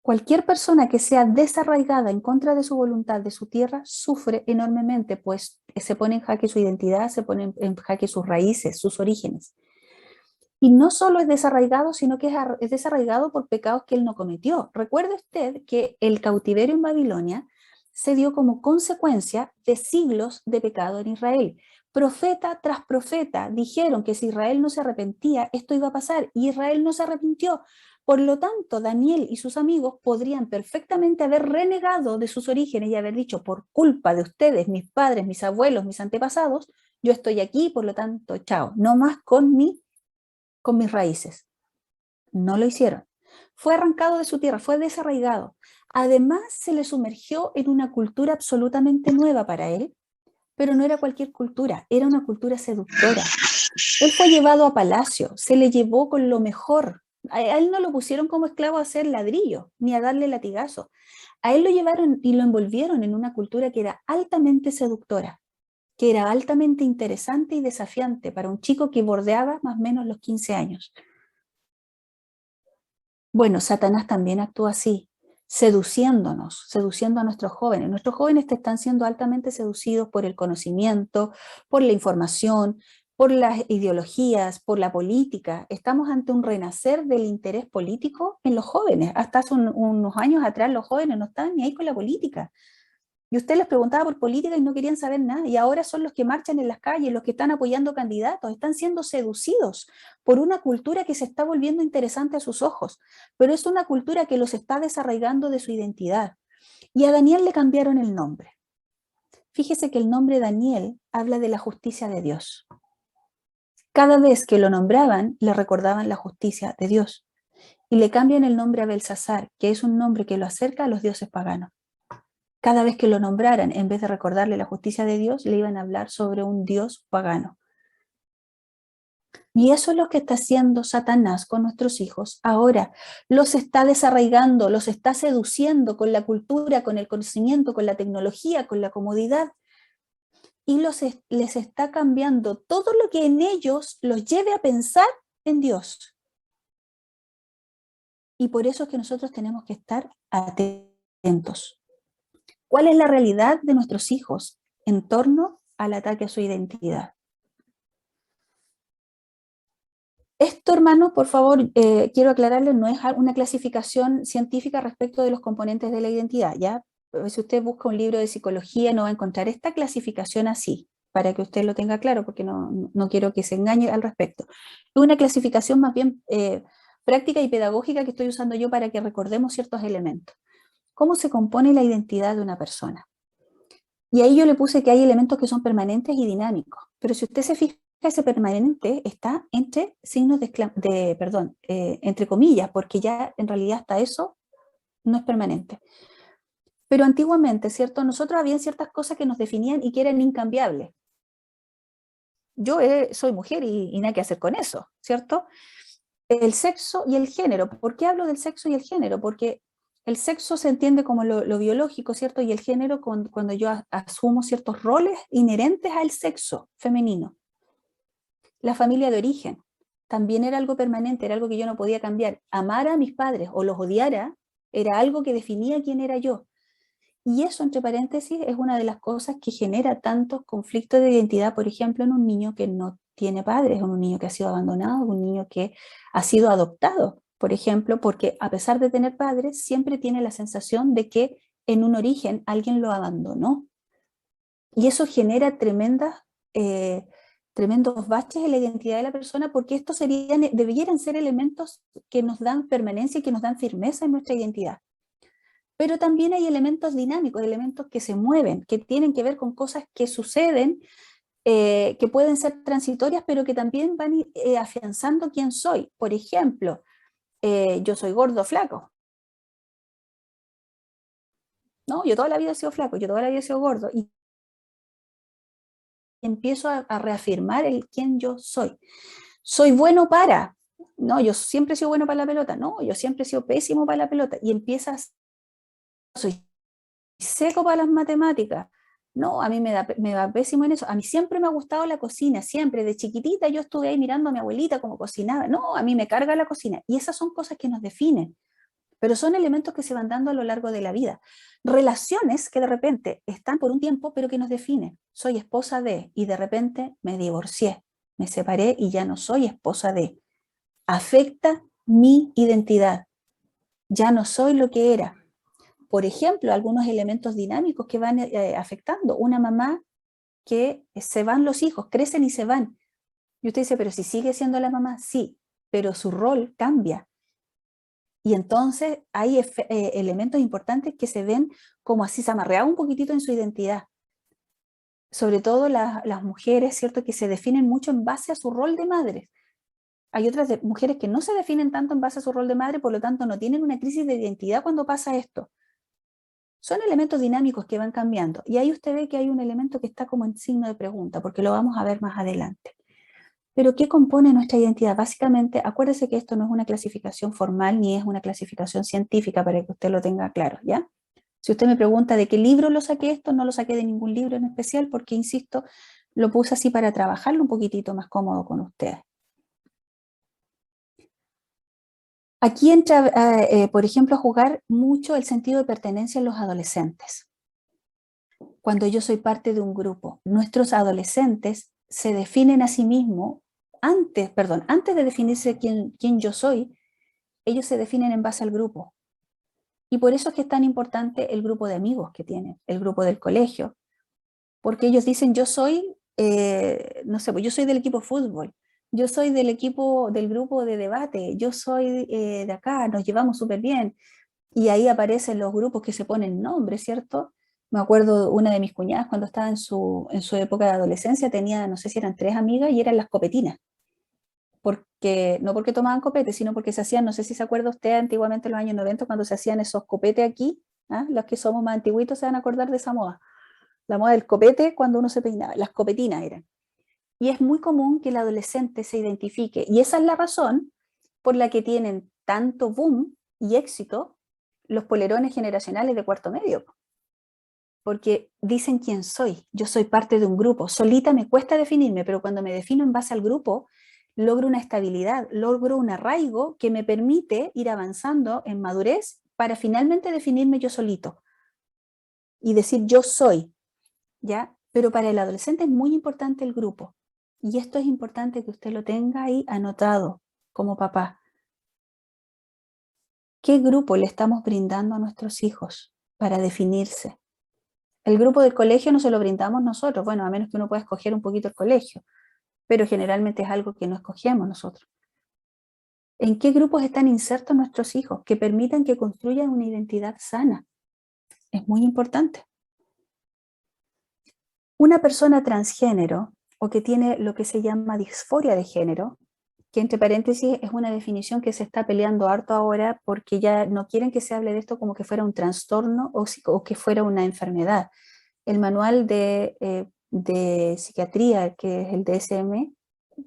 Cualquier persona que sea desarraigada en contra de su voluntad de su tierra sufre enormemente, pues se pone en jaque su identidad, se pone en jaque sus raíces, sus orígenes. Y no solo es desarraigado, sino que es desarraigado por pecados que él no cometió. Recuerde usted que el cautiverio en Babilonia se dio como consecuencia de siglos de pecado en Israel. Profeta tras profeta dijeron que si Israel no se arrepentía, esto iba a pasar, y Israel no se arrepintió. Por lo tanto, Daniel y sus amigos podrían perfectamente haber renegado de sus orígenes y haber dicho, por culpa de ustedes, mis padres, mis abuelos, mis antepasados, yo estoy aquí, por lo tanto, chao, no más con mis raíces. No lo hicieron. Fue arrancado de su tierra, fue desarraigado. Además, se le sumergió en una cultura absolutamente nueva para él, pero no era cualquier cultura, era una cultura seductora. Él fue llevado a palacio, se le llevó con lo mejor. A él no lo pusieron como esclavo a hacer ladrillo, ni a darle latigazo. A él lo llevaron y lo envolvieron en una cultura que era altamente seductora, que era altamente interesante y desafiante para un chico que bordeaba más o menos los 15 años. Bueno, Satanás también actúa así, seduciéndonos, seduciendo a nuestros jóvenes. Nuestros jóvenes están siendo altamente seducidos por el conocimiento, por la información, por las ideologías, por la política. Estamos ante un renacer del interés político en los jóvenes. Hasta hace unos años atrás los jóvenes no estaban ni ahí con la política. Y usted les preguntaba por política y no querían saber nada. Y ahora son los que marchan en las calles, los que están apoyando candidatos. Están siendo seducidos por una cultura que se está volviendo interesante a sus ojos. Pero es una cultura que los está desarraigando de su identidad. Y a Daniel le cambiaron el nombre. Fíjese que el nombre Daniel habla de la justicia de Dios. Cada vez que lo nombraban, le recordaban la justicia de Dios. Y le cambian el nombre a Belsasar, que es un nombre que lo acerca a los dioses paganos. Cada vez que lo nombraran, en vez de recordarle la justicia de Dios, le iban a hablar sobre un dios pagano. Y eso es lo que está haciendo Satanás con nuestros hijos. Ahora los está desarraigando, los está seduciendo con la cultura, con el conocimiento, con la tecnología, con la comodidad. Y les está cambiando todo lo que en ellos los lleve a pensar en Dios. Y por eso es que nosotros tenemos que estar atentos. ¿Cuál es la realidad de nuestros hijos en torno al ataque a su identidad? Esto, hermanos, por favor, quiero aclararles, no es una clasificación científica respecto de los componentes de la identidad, ¿ya? Si usted busca un libro de psicología, no va a encontrar esta clasificación así, para que usted lo tenga claro, porque no quiero que se engañe al respecto. Es una clasificación más bien práctica y pedagógica que estoy usando yo para que recordemos ciertos elementos. ¿Cómo se compone la identidad de una persona? Y ahí yo le puse que hay elementos que son permanentes y dinámicos, pero si usted se fija, ese permanente está entre signos entre comillas, porque ya en realidad hasta eso no es permanente. Pero antiguamente, ¿cierto? Nosotros había ciertas cosas que nos definían y que eran incambiables. Yo soy mujer y nada que hacer con eso, ¿cierto? El sexo y el género. ¿Por qué hablo del sexo y el género? Porque el sexo se entiende como lo biológico, ¿cierto? Y el género cuando yo asumo ciertos roles inherentes al sexo femenino. La familia de origen también era algo permanente, era algo que yo no podía cambiar. Amar a mis padres o los odiara era algo que definía quién era yo. Y eso, entre paréntesis, es una de las cosas que genera tantos conflictos de identidad, por ejemplo, en un niño que no tiene padres, en un niño que ha sido abandonado, un niño que ha sido adoptado, por ejemplo, porque a pesar de tener padres, siempre tiene la sensación de que en un origen alguien lo abandonó. Y eso genera tremendos baches en la identidad de la persona, porque estos debieran ser elementos que nos dan permanencia y que nos dan firmeza en nuestra identidad. Pero también hay elementos dinámicos, elementos que se mueven, que tienen que ver con cosas que suceden, que pueden ser transitorias, pero que también van afianzando quién soy. Por ejemplo, yo soy gordo o flaco. No, yo toda la vida he sido flaco, yo toda la vida he sido gordo. Y empiezo a reafirmar el quién yo soy. Soy bueno para, no, yo siempre he sido bueno para la pelota, no, yo siempre he sido pésimo para la pelota. Y empiezas, soy seco para las matemáticas, no, a mí me va pésimo en eso. A mí siempre me ha gustado la cocina, siempre, de chiquitita yo estuve ahí mirando a mi abuelita cómo cocinaba, no, a mí me carga la cocina. Y esas son cosas que nos definen, pero son elementos que se van dando a lo largo de la vida. Relaciones que de repente están por un tiempo, pero que nos definen. Soy esposa de, y de repente me divorcié, me separé y ya no soy esposa de. Afecta mi identidad. Ya no soy lo que era. Por ejemplo, algunos elementos dinámicos que van afectando. Una mamá que se van los hijos, crecen y se van. Y usted dice, pero si sigue siendo la mamá, sí, pero su rol cambia. Y entonces hay elementos importantes que se ven como así, se amarrean un poquitito en su identidad. Sobre todo las mujeres, ¿cierto? Que se definen mucho en base a su rol de madre. Hay otras mujeres que no se definen tanto en base a su rol de madre, por lo tanto no tienen una crisis de identidad cuando pasa esto. Son elementos dinámicos que van cambiando. Y ahí usted ve que hay un elemento que está como en signo de pregunta, porque lo vamos a ver más adelante. Pero ¿qué compone nuestra identidad? Básicamente, acuérdese que esto no es una clasificación formal ni es una clasificación científica para que usted lo tenga claro, ¿ya? Si usted me pregunta de qué libro lo saqué esto, no lo saqué de ningún libro en especial porque, insisto, lo puse así para trabajarlo un poquitito más cómodo con ustedes. Aquí entra, por ejemplo, a jugar mucho el sentido de pertenencia en los adolescentes. Cuando yo soy parte de un grupo, nuestros adolescentes se definen a sí mismos, antes de definirse quién yo soy, ellos se definen en base al grupo. Y por eso es que es tan importante el grupo de amigos que tienen, el grupo del colegio, porque ellos dicen, yo soy, no sé, pues yo soy del equipo de fútbol, yo soy del equipo, del grupo de debate, yo soy de acá, nos llevamos súper bien. Y ahí aparecen los grupos que se ponen nombres, ¿cierto? Me acuerdo una de mis cuñadas cuando estaba en su época de adolescencia, tenía, no sé si eran 3 amigas y eran las copetinas. Porque, no porque tomaban copete, sino porque se hacían, no sé si se acuerda usted antiguamente en los años 90 cuando se hacían esos copetes aquí, ¿ah? Los que somos más antiguitos se van a acordar de esa moda. La moda del copete cuando uno se peinaba, las copetinas eran. Y es muy común que el adolescente se identifique, y esa es la razón por la que tienen tanto boom y éxito los polerones generacionales de cuarto medio, porque dicen quién soy, yo soy parte de un grupo, solita me cuesta definirme, pero cuando me defino en base al grupo, logro una estabilidad, logro un arraigo que me permite ir avanzando en madurez para finalmente definirme yo solito y decir yo soy, ¿ya? Pero para el adolescente es muy importante el grupo, y esto es importante que usted lo tenga ahí anotado como papá. ¿Qué grupo le estamos brindando a nuestros hijos para definirse? El grupo del colegio no se lo brindamos nosotros, bueno, a menos que uno pueda escoger un poquito el colegio, pero generalmente es algo que no escogemos nosotros. ¿En qué grupos están insertos nuestros hijos que permitan que construyan una identidad sana? Es muy importante. Una persona transgénero o que tiene lo que se llama disforia de género, que entre paréntesis es una definición que se está peleando harto ahora porque ya no quieren que se hable de esto como que fuera un trastorno o que fuera una enfermedad. El manual de psiquiatría, que es el DSM,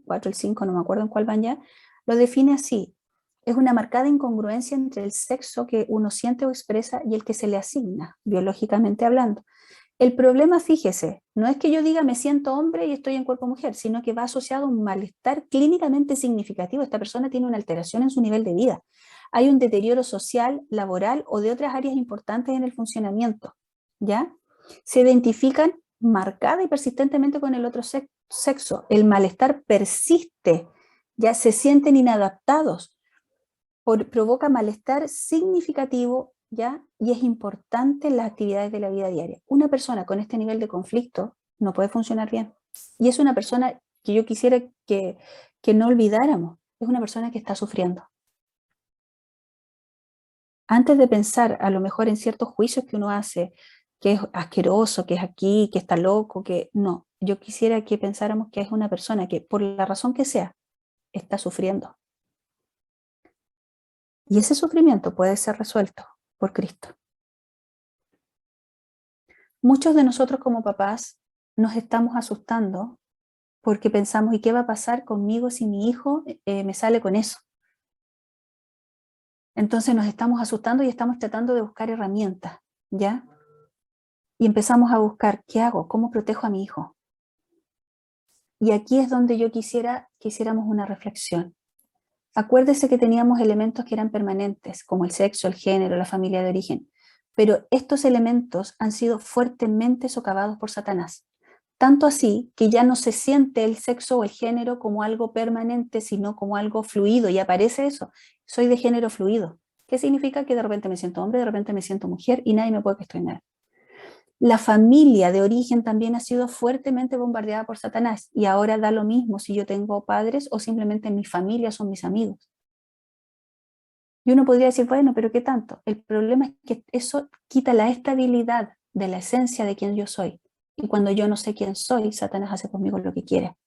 4, el 5, no me acuerdo en cuál van ya, lo define así. Es una marcada incongruencia entre el sexo que uno siente o expresa y el que se le asigna, biológicamente hablando. El problema, fíjese, no es que yo diga me siento hombre y estoy en cuerpo mujer, sino que va asociado a un malestar clínicamente significativo. Esta persona tiene una alteración en su nivel de vida. Hay un deterioro social, laboral o de otras áreas importantes en el funcionamiento, ¿ya? Se identifican marcada y persistentemente con el otro sexo. El malestar persiste, ya se sienten inadaptados, provoca malestar significativo, ¿ya? Y es importante en las actividades de la vida diaria. Una persona con este nivel de conflicto no puede funcionar bien. Y es una persona que yo quisiera que no olvidáramos. Es una persona que está sufriendo. Antes de pensar a lo mejor en ciertos juicios que uno hace, que es asqueroso, que es aquí, que está loco, que no, yo quisiera que pensáramos que es una persona que por la razón que sea, está sufriendo. Y ese sufrimiento puede ser resuelto por Cristo. Muchos de nosotros como papás nos estamos asustando porque pensamos, ¿y qué va a pasar conmigo si mi hijo me sale con eso? Entonces nos estamos asustando y estamos tratando de buscar herramientas, ¿ya? Y empezamos a buscar, ¿qué hago? ¿Cómo protejo a mi hijo? Y aquí es donde yo que hiciéramos una reflexión. Acuérdese que teníamos elementos que eran permanentes, como el sexo, el género, la familia de origen, pero estos elementos han sido fuertemente socavados por Satanás. Tanto así que ya no se siente el sexo o el género como algo permanente, sino como algo fluido, y aparece eso, soy de género fluido. ¿Qué significa? Que de repente me siento hombre, de repente me siento mujer y nadie me puede cuestionar. La familia de origen también ha sido fuertemente bombardeada por Satanás y ahora da lo mismo si yo tengo padres o simplemente mi familia son mis amigos. Y uno podría decir, bueno, pero ¿qué tanto? El problema es que eso quita la estabilidad de la esencia de quien yo soy. Y cuando yo no sé quién soy, Satanás hace conmigo lo que quiere.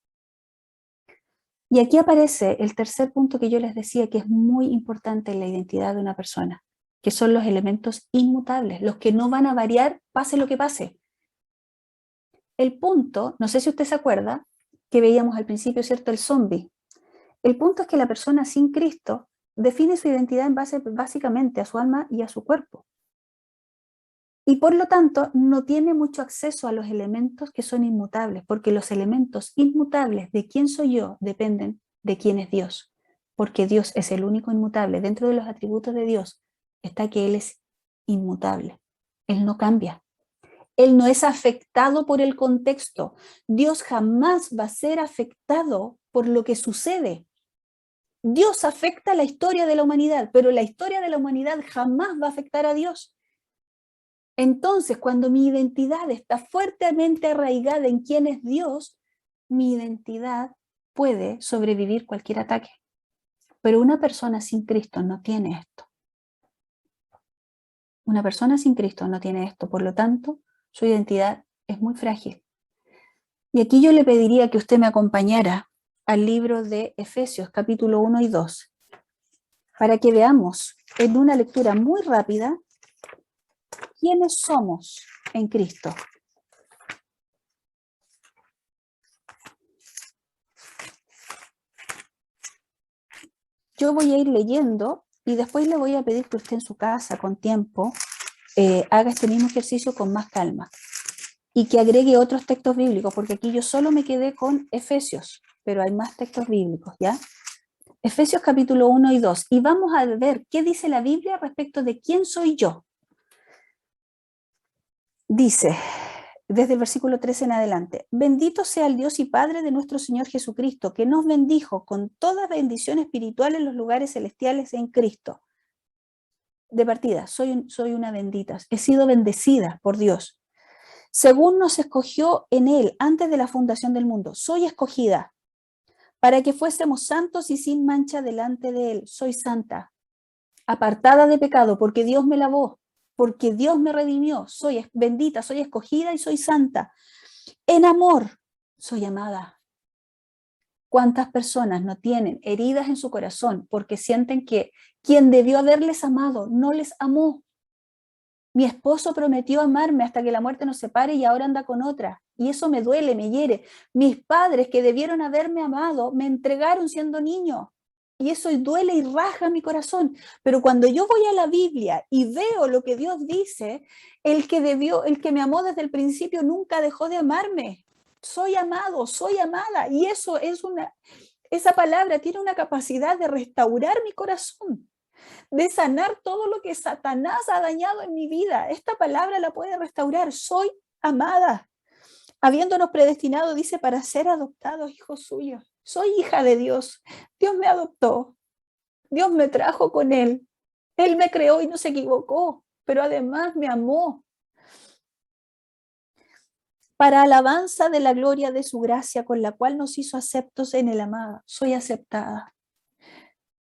Y aquí aparece el tercer punto que yo les decía que es muy importante en la identidad de una persona, que son los elementos inmutables, los que no van a variar pase lo que pase. El punto, no sé si usted se acuerda, que veíamos al principio, ¿cierto? El zombie. El punto es que la persona sin Cristo define su identidad en base básicamente a su alma y a su cuerpo. Y por lo tanto no tiene mucho acceso a los elementos que son inmutables, porque los elementos inmutables de quién soy yo dependen de quién es Dios, porque Dios es el único inmutable. Dentro de los atributos de Dios está que Él es inmutable, Él no cambia. Él no es afectado por el contexto. Dios jamás va a ser afectado por lo que sucede. Dios afecta la historia de la humanidad, pero la historia de la humanidad jamás va a afectar a Dios. Entonces, cuando mi identidad está fuertemente arraigada en quién es Dios, mi identidad puede sobrevivir cualquier ataque. Pero una persona sin Cristo no tiene esto. Una persona sin Cristo no tiene esto, por lo tanto, su identidad es muy frágil. Y aquí yo le pediría que usted me acompañara al libro de Efesios, capítulo 1 y 2, para que veamos en una lectura muy rápida quiénes somos en Cristo. Yo voy a ir leyendo y después le voy a pedir que usted en su casa, con tiempo, haga este mismo ejercicio con más calma y que agregue otros textos bíblicos, porque aquí yo solo me quedé con Efesios, pero hay más textos bíblicos, ¿ya? Efesios capítulo 1 y 2, y vamos a ver qué dice la Biblia respecto de quién soy yo. Dice, desde el versículo 13 en adelante, bendito sea el Dios y Padre de nuestro Señor Jesucristo, que nos bendijo con toda bendición espiritual en los lugares celestiales en Cristo. De partida, soy una bendita, he sido bendecida por Dios. Según nos escogió en Él antes de la fundación del mundo, soy escogida para que fuésemos santos y sin mancha delante de Él. Soy santa, apartada de pecado, porque Dios me lavó, porque Dios me redimió. Soy bendita, soy escogida y soy santa. En amor, soy amada. ¿Cuántas personas no tienen heridas en su corazón porque sienten que quien debió haberles amado no les amó? Mi esposo prometió amarme hasta que la muerte nos separe y ahora anda con otra. Y eso me duele, me hiere. Mis padres que debieron haberme amado me entregaron siendo niño. Y eso duele y raja mi corazón. Pero cuando yo voy a la Biblia y veo lo que Dios dice, el que me amó desde el principio nunca dejó de amarme. Soy amado, soy amada. Y eso esa palabra tiene una capacidad de restaurar mi corazón, de sanar todo lo que Satanás ha dañado en mi vida. Esta palabra la puede restaurar. Soy amada, habiéndonos predestinado, dice, para ser adoptados hijos suyos. Soy hija de Dios. Dios me adoptó. Dios me trajo con Él. Él me creó y no se equivocó, pero además me amó. Para alabanza de la gloria de su gracia, con la cual nos hizo aceptos en el amado. Soy aceptada.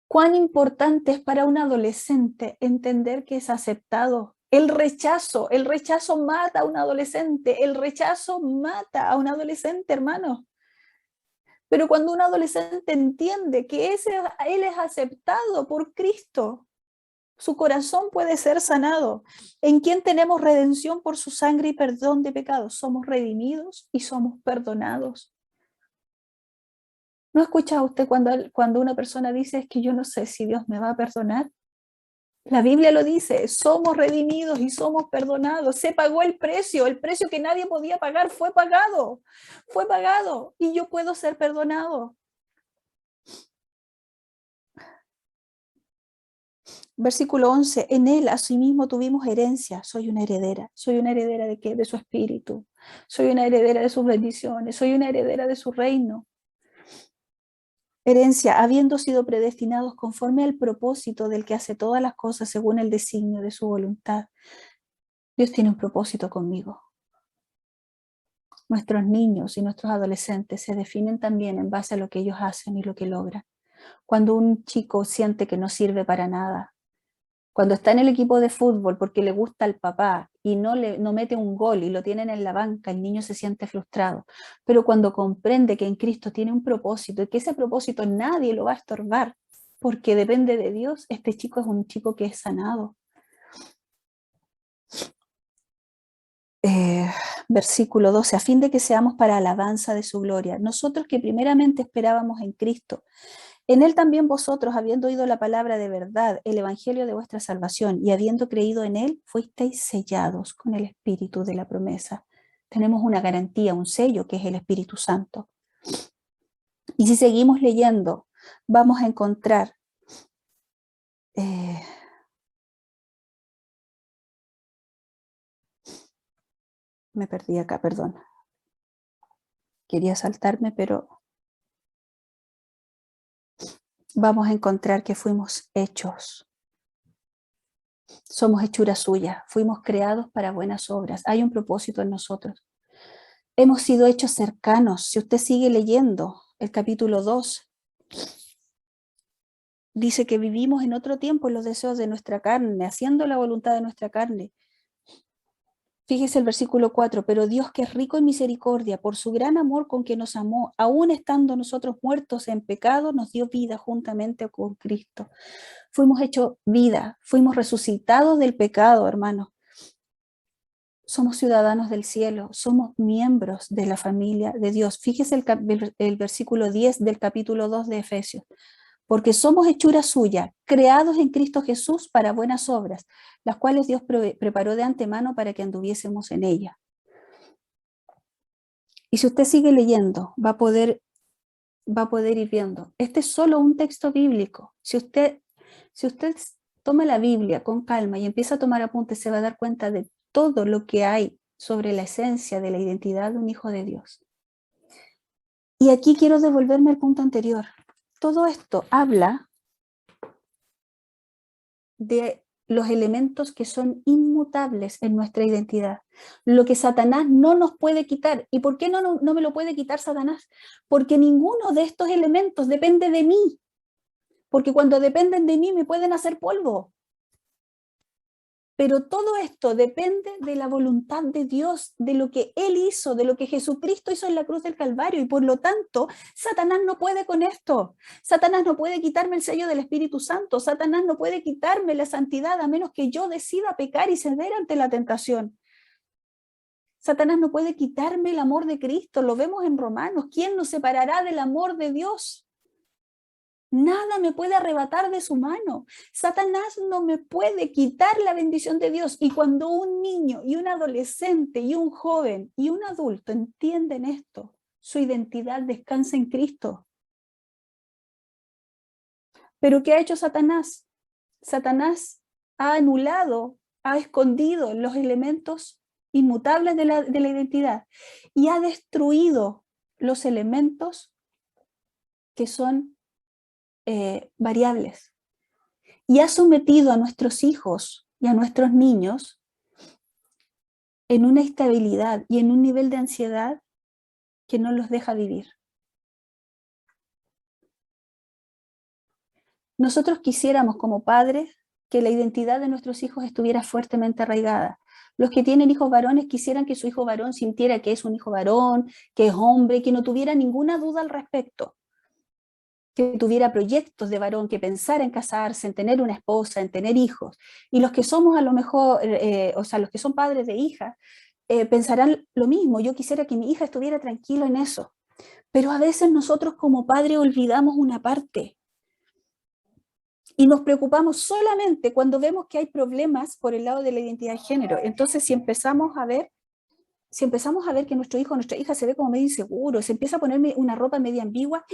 Cuán importante es para un adolescente entender que es aceptado. El rechazo mata a un adolescente, el rechazo mata a un adolescente, hermano. Pero cuando un adolescente entiende que él es aceptado por Cristo, su corazón puede ser sanado. ¿En quién tenemos redención por su sangre y perdón de pecados? Somos redimidos y somos perdonados. ¿No escucha usted cuando una persona dice es que yo no sé si Dios me va a perdonar? La Biblia lo dice, somos redimidos y somos perdonados. Se pagó el precio que nadie podía pagar fue pagado y yo puedo ser perdonado. Versículo 11, en él asimismo tuvimos herencia. Soy una heredera ¿de qué? De su espíritu. Soy una heredera de sus bendiciones, soy una heredera de su reino. Herencia, habiendo sido predestinados conforme al propósito del que hace todas las cosas según el designio de su voluntad. Dios tiene un propósito conmigo. Nuestros niños y nuestros adolescentes se definen también en base a lo que ellos hacen y lo que logran. Cuando un chico siente que no sirve para nada, cuando está en el equipo de fútbol porque le gusta al papá y no mete un gol y lo tienen en la banca, el niño se siente frustrado. Pero cuando comprende que en Cristo tiene un propósito y que ese propósito nadie lo va a estorbar porque depende de Dios, este chico es un chico que es sanado. Versículo 12, a fin de que seamos para alabanza de su gloria. Nosotros que primeramente esperábamos en Cristo, en Él también vosotros, habiendo oído la palabra de verdad, el evangelio de vuestra salvación, y habiendo creído en Él, fuisteis sellados con el Espíritu de la promesa. Tenemos una garantía, un sello, que es el Espíritu Santo. Y si seguimos leyendo, vamos a encontrar me perdí acá, perdón. Quería saltarme, pero vamos a encontrar que fuimos hechos. Somos hechura suya, fuimos creados para buenas obras. Hay un propósito en nosotros. Hemos sido hechos cercanos. Si usted sigue leyendo el capítulo 2, dice que vivimos en otro tiempo en los deseos de nuestra carne, haciendo la voluntad de nuestra carne. Fíjese el versículo 4, pero Dios, que es rico en misericordia, por su gran amor con que nos amó, aún estando nosotros muertos en pecado, nos dio vida juntamente con Cristo. Fuimos hechos vida, fuimos resucitados del pecado, hermanos. Somos ciudadanos del cielo, somos miembros de la familia de Dios. Fíjese el versículo 10 del capítulo 2 de Efesios. Porque somos hechura suya, creados en Cristo Jesús para buenas obras, las cuales Dios preparó de antemano para que anduviésemos en ellas. Y si usted sigue leyendo, va a poder ir viendo. Este es solo un texto bíblico. Si usted toma la Biblia con calma y empieza a tomar apuntes, se va a dar cuenta de todo lo que hay sobre la esencia de la identidad de un hijo de Dios. Y aquí quiero devolverme al punto anterior. Todo esto habla de los elementos que son inmutables en nuestra identidad. Lo que Satanás no nos puede quitar. ¿Y por qué no me lo puede quitar Satanás? Porque ninguno de estos elementos depende de mí. Porque cuando dependen de mí me pueden hacer polvo. Pero todo esto depende de la voluntad de Dios, de lo que Él hizo, de lo que Jesucristo hizo en la cruz del Calvario. Y por lo tanto, Satanás no puede con esto. Satanás no puede quitarme el sello del Espíritu Santo. Satanás no puede quitarme la santidad a menos que yo decida pecar y ceder ante la tentación. Satanás no puede quitarme el amor de Cristo. Lo vemos en Romanos. ¿Quién nos separará del amor de Dios? Nada me puede arrebatar de su mano. Satanás no me puede quitar la bendición de Dios. Y cuando un niño y un adolescente y un joven y un adulto entienden esto, su identidad descansa en Cristo. ¿Pero qué ha hecho Satanás? Satanás ha anulado, ha escondido los elementos inmutables de la identidad y ha destruido los elementos que son variables. Y ha sometido a nuestros hijos y a nuestros niños en una estabilidad y en un nivel de ansiedad que no los deja vivir. Nosotros quisiéramos como padres que la identidad de nuestros hijos estuviera fuertemente arraigada. Los que tienen hijos varones quisieran que su hijo varón sintiera que es un hijo varón, que es hombre, que no tuviera ninguna duda al respecto, que tuviera proyectos de varón, que pensara en casarse, en tener una esposa, en tener hijos. Y los que somos a lo mejor, los que son padres de hijas, pensarán lo mismo. Yo quisiera que mi hija estuviera tranquila en eso. Pero a veces nosotros como padres olvidamos una parte. Y nos preocupamos solamente cuando vemos que hay problemas por el lado de la identidad de género. Entonces, si empezamos a ver que nuestro hijo o nuestra hija se ve como medio inseguro, se empieza a ponerme una ropa media ambigua,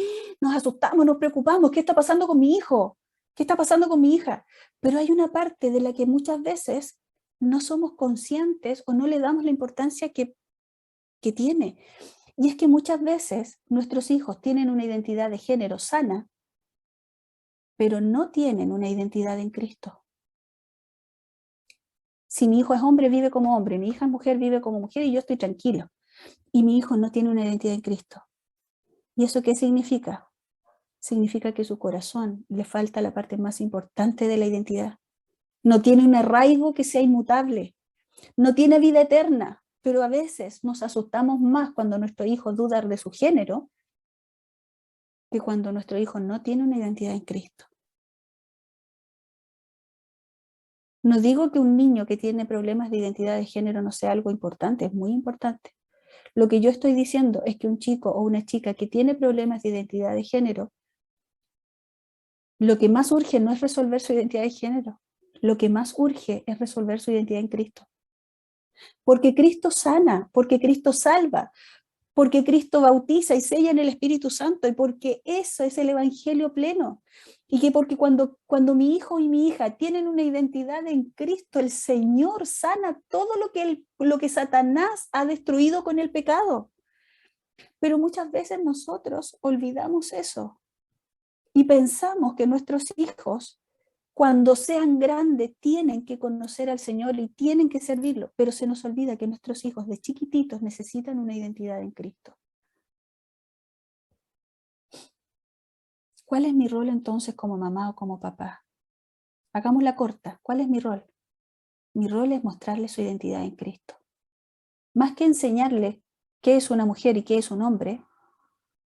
nos asustamos, nos preocupamos. ¿Qué está pasando con mi hijo? ¿Qué está pasando con mi hija? Pero hay una parte de la que muchas veces no somos conscientes o no le damos la importancia que tiene. Y es que muchas veces nuestros hijos tienen una identidad de género sana, pero no tienen una identidad en Cristo. Si mi hijo es hombre, vive como hombre, mi hija es mujer, vive como mujer y yo estoy tranquilo. Y mi hijo no tiene una identidad en Cristo. ¿Y eso qué significa? Significa que su corazón le falta la parte más importante de la identidad. No tiene un arraigo que sea inmutable. No tiene vida eterna. Pero a veces nos asustamos más cuando nuestro hijo duda de su género que cuando nuestro hijo no tiene una identidad en Cristo. No digo que un niño que tiene problemas de identidad de género no sea algo importante, es muy importante. Lo que yo estoy diciendo es que un chico o una chica que tiene problemas de identidad de género, lo que más urge no es resolver su identidad de género, lo que más urge es resolver su identidad en Cristo. Porque Cristo sana, porque Cristo salva, porque Cristo bautiza y sella en el Espíritu Santo y porque eso es el Evangelio pleno. Y que porque cuando mi hijo y mi hija tienen una identidad en Cristo, el Señor sana todo lo que Satanás ha destruido con el pecado. Pero muchas veces nosotros olvidamos eso. Y pensamos que nuestros hijos, cuando sean grandes, tienen que conocer al Señor y tienen que servirlo, pero se nos olvida que nuestros hijos de chiquititos necesitan una identidad en Cristo. ¿Cuál es mi rol entonces como mamá o como papá? Hagámosla corta. ¿Cuál es mi rol? Mi rol es mostrarle su identidad en Cristo. Más que enseñarle qué es una mujer y qué es un hombre,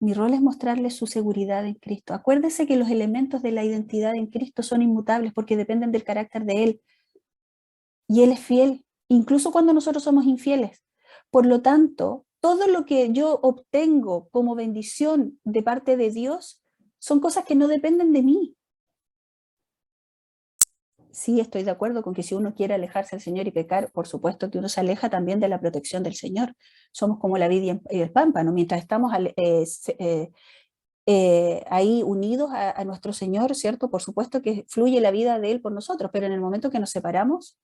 mi rol es mostrarle su seguridad en Cristo. Acuérdese que los elementos de la identidad en Cristo son inmutables porque dependen del carácter de Él. Y Él es fiel, incluso cuando nosotros somos infieles. Por lo tanto, todo lo que yo obtengo como bendición de parte de Dios son cosas que no dependen de mí. Sí, estoy de acuerdo con que si uno quiere alejarse del Señor y pecar, por supuesto que uno se aleja también de la protección del Señor. Somos como la vid y el pámpano. Mientras estamos ahí unidos a nuestro Señor, ¿cierto? Por supuesto que fluye la vida de Él por nosotros, pero en el momento que nos separamos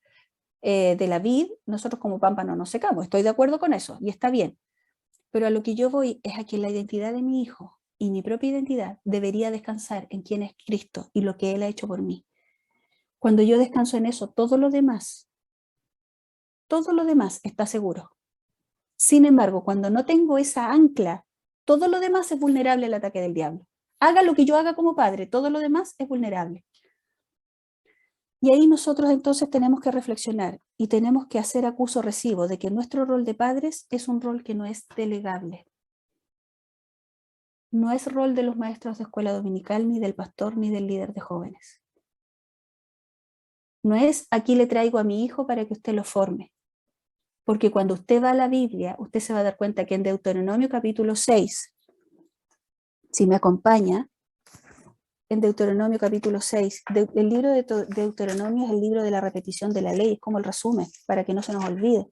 de la vid, nosotros como pámpano nos secamos. Estoy de acuerdo con eso y está bien. Pero a lo que yo voy es a que la identidad de mi hijo y mi propia identidad debería descansar en quién es Cristo y lo que Él ha hecho por mí. Cuando yo descanso en eso, todo lo demás está seguro. Sin embargo, cuando no tengo esa ancla, todo lo demás es vulnerable al ataque del diablo. Haga lo que yo haga como padre, todo lo demás es vulnerable. Y ahí nosotros entonces tenemos que reflexionar y tenemos que hacer acuso recibo de que nuestro rol de padres es un rol que no es delegable. No es rol de los maestros de escuela dominical, ni del pastor, ni del líder de jóvenes. No es aquí le traigo a mi hijo para que usted lo forme. Porque cuando usted va a la Biblia, usted se va a dar cuenta que en Deuteronomio capítulo 6, si me acompaña, en Deuteronomio capítulo 6, el libro de Deuteronomio es el libro de la repetición de la ley, es como el resumen, para que no se nos olvide.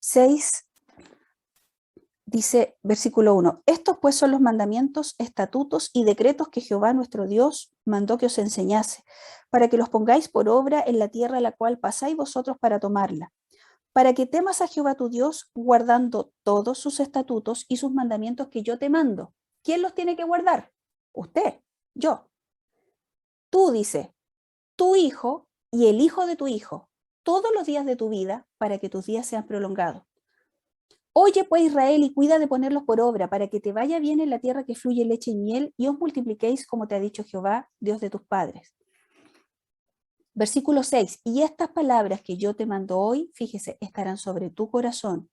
6 dice, versículo 1, estos pues son los mandamientos, estatutos y decretos que Jehová nuestro Dios mandó que os enseñase, para que los pongáis por obra en la tierra a la cual pasáis vosotros para tomarla, para que temas a Jehová tu Dios, guardando todos sus estatutos y sus mandamientos que yo te mando. ¿Quién los tiene que guardar? Usted, yo. Tú, dice, tu hijo y el hijo de tu hijo, todos los días de tu vida, para que tus días sean prolongados. Oye pues Israel y cuida de ponerlos por obra, para que te vaya bien en la tierra que fluye leche y miel, y os multipliquéis como te ha dicho Jehová, Dios de tus padres. Versículo 6, y estas palabras que yo te mando hoy, fíjese, estarán sobre tu corazón,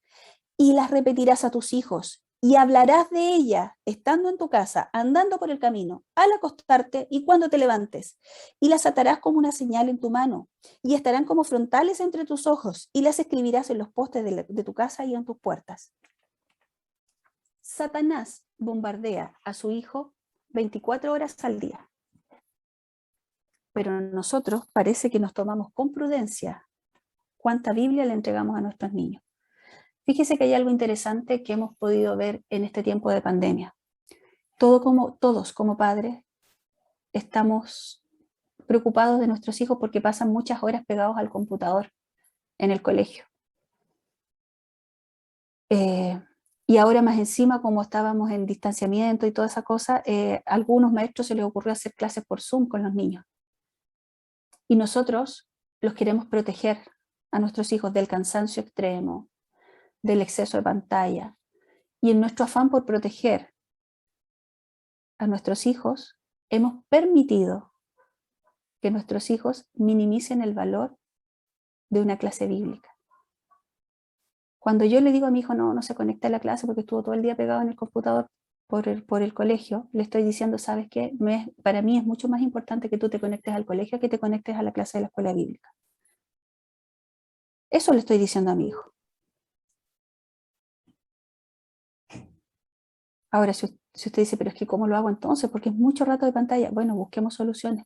y las repetirás a tus hijos, y hablarás de ellas estando en tu casa, andando por el camino, al acostarte y cuando te levantes, y las atarás como una señal en tu mano, y estarán como frontales entre tus ojos, y las escribirás en los postes de tu casa y en tus puertas. Satanás bombardea a su hijo 24 horas al día, pero nosotros parece que nos tomamos con prudencia cuánta Biblia le entregamos a nuestros niños. Fíjese que hay algo interesante que hemos podido ver en este tiempo de pandemia. Todos como padres estamos preocupados de nuestros hijos porque pasan muchas horas pegados al computador en el colegio. Y ahora más encima, como estábamos en distanciamiento y toda esa cosa, a algunos maestros se les ocurrió hacer clases por Zoom con los niños. Y nosotros los queremos proteger a nuestros hijos del cansancio extremo, del exceso de pantalla. Y en nuestro afán por proteger a nuestros hijos, hemos permitido que nuestros hijos minimicen el valor de una clase bíblica. Cuando yo le digo a mi hijo, no se conecta a la clase porque estuvo todo el día pegado en el computador por el colegio, le estoy diciendo, ¿sabes qué? Para mí es mucho más importante que tú te conectes al colegio que te conectes a la clase de la escuela bíblica. Eso le estoy diciendo a mi hijo. Ahora, si usted dice, pero es que ¿cómo lo hago entonces? Porque es mucho rato de pantalla. Bueno, busquemos soluciones.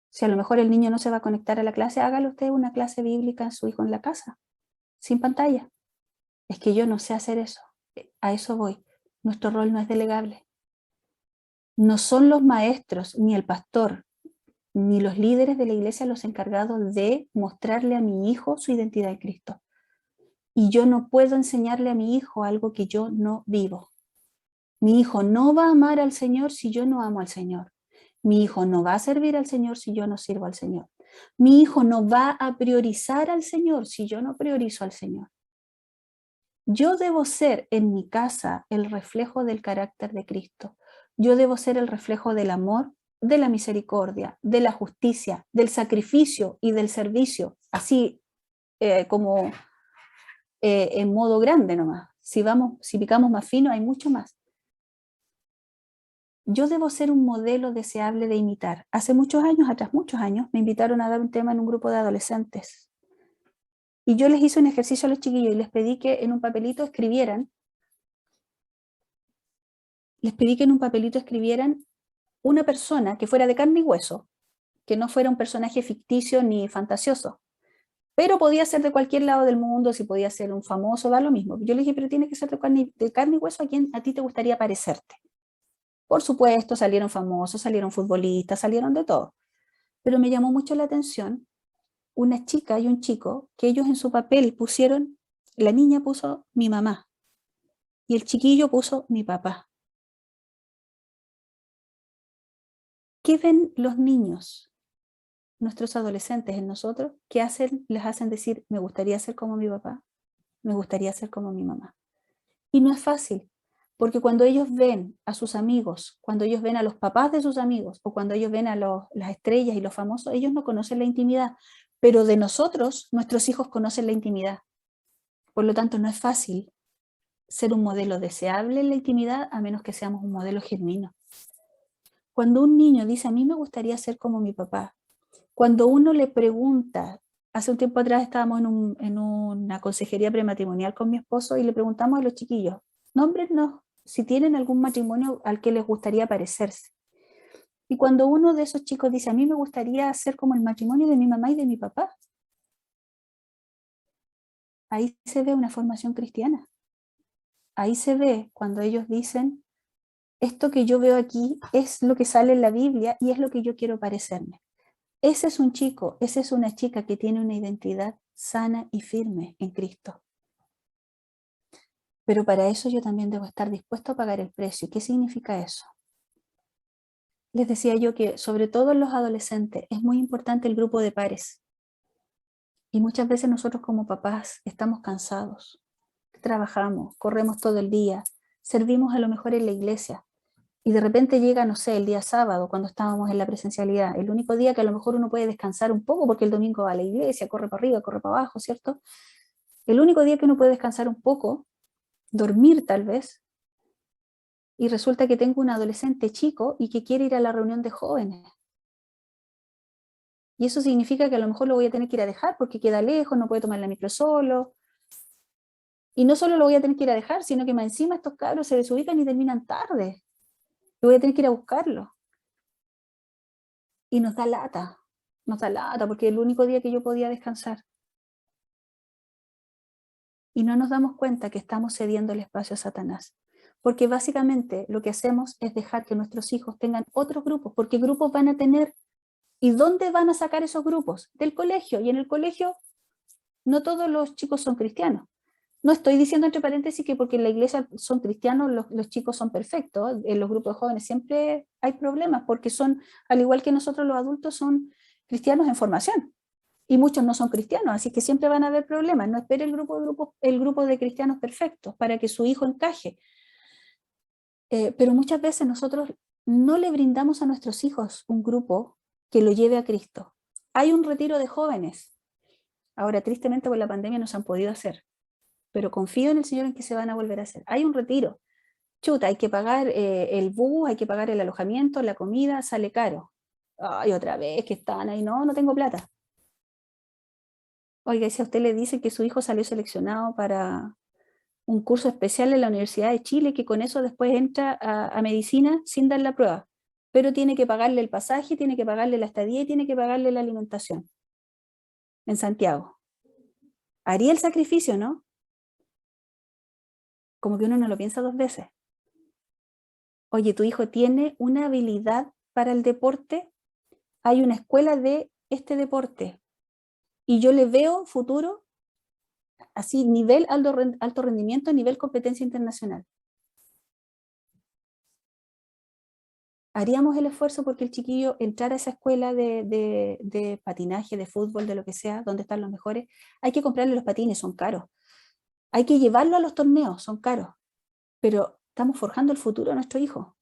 Si a lo mejor el niño no se va a conectar a la clase, hágale usted una clase bíblica a su hijo en la casa, sin pantalla. Es que yo no sé hacer eso. A eso voy. Nuestro rol no es delegable. No son los maestros, ni el pastor, ni los líderes de la iglesia los encargados de mostrarle a mi hijo su identidad en Cristo. Y yo no puedo enseñarle a mi hijo algo que yo no vivo. Mi hijo no va a amar al Señor si yo no amo al Señor. Mi hijo no va a servir al Señor si yo no sirvo al Señor. Mi hijo no va a priorizar al Señor si yo no priorizo al Señor. Yo debo ser en mi casa el reflejo del carácter de Cristo. Yo debo ser el reflejo del amor, de la misericordia, de la justicia, del sacrificio y del servicio, así como en modo grande nomás. Si picamos más fino, hay mucho más. Yo debo ser un modelo deseable de imitar. Hace muchos años atrás, muchos años, me invitaron a dar un tema en un grupo de adolescentes. Y yo les hice un ejercicio a los chiquillos y les pedí que en un papelito escribieran una persona que fuera de carne y hueso, que no fuera un personaje ficticio ni fantasioso, pero podía ser de cualquier lado del mundo, si podía ser un famoso, da lo mismo. Yo le dije, pero tiene que ser de carne y hueso a quien a ti te gustaría parecerte. Por supuesto, salieron famosos, salieron futbolistas, salieron de todo. Pero me llamó mucho la atención una chica y un chico que ellos en su papel pusieron, la niña puso mi mamá y el chiquillo puso mi papá. ¿Qué ven los niños, nuestros adolescentes en nosotros? ¿Qué hacen? Les hacen decir, me gustaría ser como mi papá, me gustaría ser como mi mamá. Y no es fácil, porque cuando ellos ven a sus amigos, cuando ellos ven a los papás de sus amigos, o cuando ellos ven a las estrellas y los famosos, ellos no conocen la intimidad, pero de nosotros, nuestros hijos conocen la intimidad. Por lo tanto, no es fácil ser un modelo deseable en la intimidad a menos que seamos un modelo genuino. Cuando un niño dice, a mí me gustaría ser como mi papá, cuando uno le pregunta, hace un tiempo atrás estábamos en una consejería prematrimonial con mi esposo y le preguntamos a los chiquillos, nómbrennos si tienen algún matrimonio al que les gustaría parecerse. Y cuando uno de esos chicos dice, a mí me gustaría ser como el matrimonio de mi mamá y de mi papá, ahí se ve una formación cristiana. Ahí se ve cuando ellos dicen, esto que yo veo aquí es lo que sale en la Biblia y es lo que yo quiero parecerme. Ese es un chico, esa es una chica que tiene una identidad sana y firme en Cristo. Pero para eso yo también debo estar dispuesto a pagar el precio. ¿Qué significa eso? Les decía yo que sobre todo en los adolescentes es muy importante el grupo de pares. Y muchas veces nosotros como papás estamos cansados, trabajamos, corremos todo el día, servimos a lo mejor en la iglesia, y de repente llega, no sé, el día sábado, cuando estábamos en la presencialidad, el único día que a lo mejor uno puede descansar un poco, porque el domingo va a la iglesia, corre para arriba, corre para abajo, ¿cierto? El único día que uno puede descansar un poco, dormir tal vez, y resulta que tengo un adolescente chico y que quiere ir a la reunión de jóvenes. Y eso significa que a lo mejor lo voy a tener que ir a dejar porque queda lejos, no puede tomar la micro solo. Y no solo lo voy a tener que ir a dejar, sino que más encima estos cabros se desubican y terminan tarde. Y voy a tener que ir a buscarlo. Y nos da lata, porque es el único día que yo podía descansar. Y no nos damos cuenta que estamos cediendo el espacio a Satanás. Porque básicamente lo que hacemos es dejar que nuestros hijos tengan otros grupos, porque grupos van a tener. ¿Y dónde van a sacar esos grupos? Del colegio. Y en el colegio no todos los chicos son cristianos. No estoy diciendo entre paréntesis que porque en la iglesia son cristianos los chicos son perfectos. En los grupos de jóvenes siempre hay problemas porque son, al igual que nosotros los adultos, son cristianos en formación. Y muchos no son cristianos, así que siempre van a haber problemas. No espere el grupo de cristianos perfectos para que su hijo encaje. Pero muchas veces nosotros no le brindamos a nuestros hijos un grupo que lo lleve a Cristo. Hay un retiro de jóvenes. Ahora, tristemente, por la pandemia no se han podido hacer, pero confío en el Señor en que se van a volver a hacer. Hay un retiro. Chuta, hay que pagar el bus, hay que pagar el alojamiento, la comida, sale caro. Ay, otra vez que están ahí, no tengo plata. Oiga, y si a usted le dice que su hijo salió seleccionado para un curso especial en la Universidad de Chile, que con eso después entra a medicina sin dar la prueba, pero tiene que pagarle el pasaje, tiene que pagarle la estadía y tiene que pagarle la alimentación en Santiago. ¿Haría el sacrificio, no? Como que uno no lo piensa dos veces. Oye, tu hijo tiene una habilidad para el deporte, hay una escuela de este deporte y yo le veo futuro, así nivel alto rendimiento, nivel competencia internacional. haríamos el esfuerzo porque el chiquillo entrara a esa escuela de patinaje, de fútbol, de lo que sea, donde están los mejores. Hay que comprarle los patines, son caros. Hay que llevarlo a los torneos, son caros. Pero estamos forjando el futuro de nuestro hijo.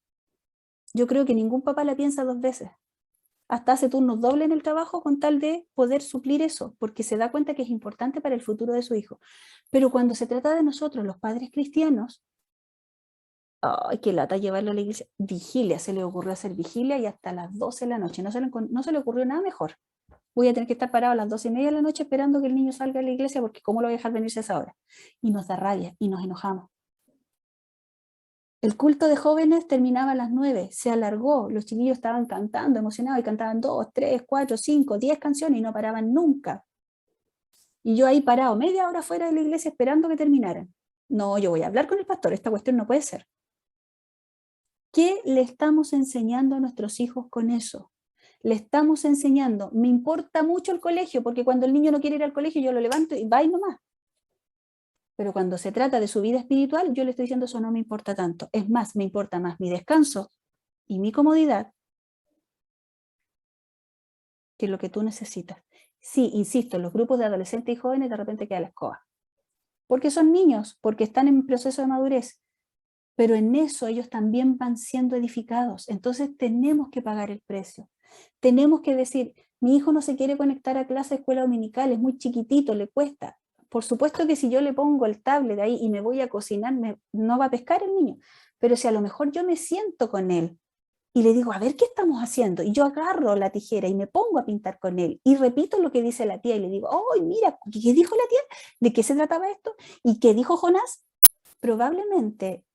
Yo creo que ningún papá la piensa dos veces. Hasta hace turnos dobles en el trabajo con tal de poder suplir eso, porque se da cuenta que es importante para el futuro de su hijo. Pero cuando se trata de nosotros, los padres cristianos, ay, qué lata llevarlo a la iglesia. Vigilia, se le ocurrió hacer vigilia y hasta las 12 de la noche. No se le ocurrió nada mejor. Voy a tener que estar parado a las 12:30 de la noche esperando que el niño salga a la iglesia porque ¿cómo lo voy a dejar venirse a esa hora? Y nos da rabia y nos enojamos. El culto de jóvenes terminaba a las 9, se alargó, los chiquillos estaban cantando, emocionados, y cantaban 2, 3, 4, 5, 10 canciones y no paraban nunca. Y yo ahí parado, media hora fuera de la iglesia esperando que terminaran. No, yo voy a hablar con el pastor, esta cuestión no puede ser. ¿Qué le estamos enseñando a nuestros hijos con eso? Le estamos enseñando, me importa mucho el colegio, porque cuando el niño no quiere ir al colegio yo lo levanto y va y nomás. Pero cuando se trata de su vida espiritual, yo le estoy diciendo eso no me importa tanto. Es más, me importa más mi descanso y mi comodidad que lo que tú necesitas. Sí, insisto, los grupos de adolescentes y jóvenes de repente queda la escoba. Porque son niños, porque están en proceso de madurez. Pero en eso ellos también van siendo edificados. Entonces tenemos que pagar el precio. Tenemos que decir, mi hijo no se quiere conectar a clase de escuela dominical, es muy chiquitito, le cuesta. Por supuesto que si yo le pongo el tablet ahí y me voy a cocinar, no va a pescar el niño. Pero si a lo mejor yo me siento con él y le digo, a ver, ¿qué estamos haciendo? Y yo agarro la tijera y me pongo a pintar con él y repito lo que dice la tía y le digo, oh, mira, ¿qué dijo la tía? ¿De qué se trataba esto? ¿Y qué dijo Jonás? Probablemente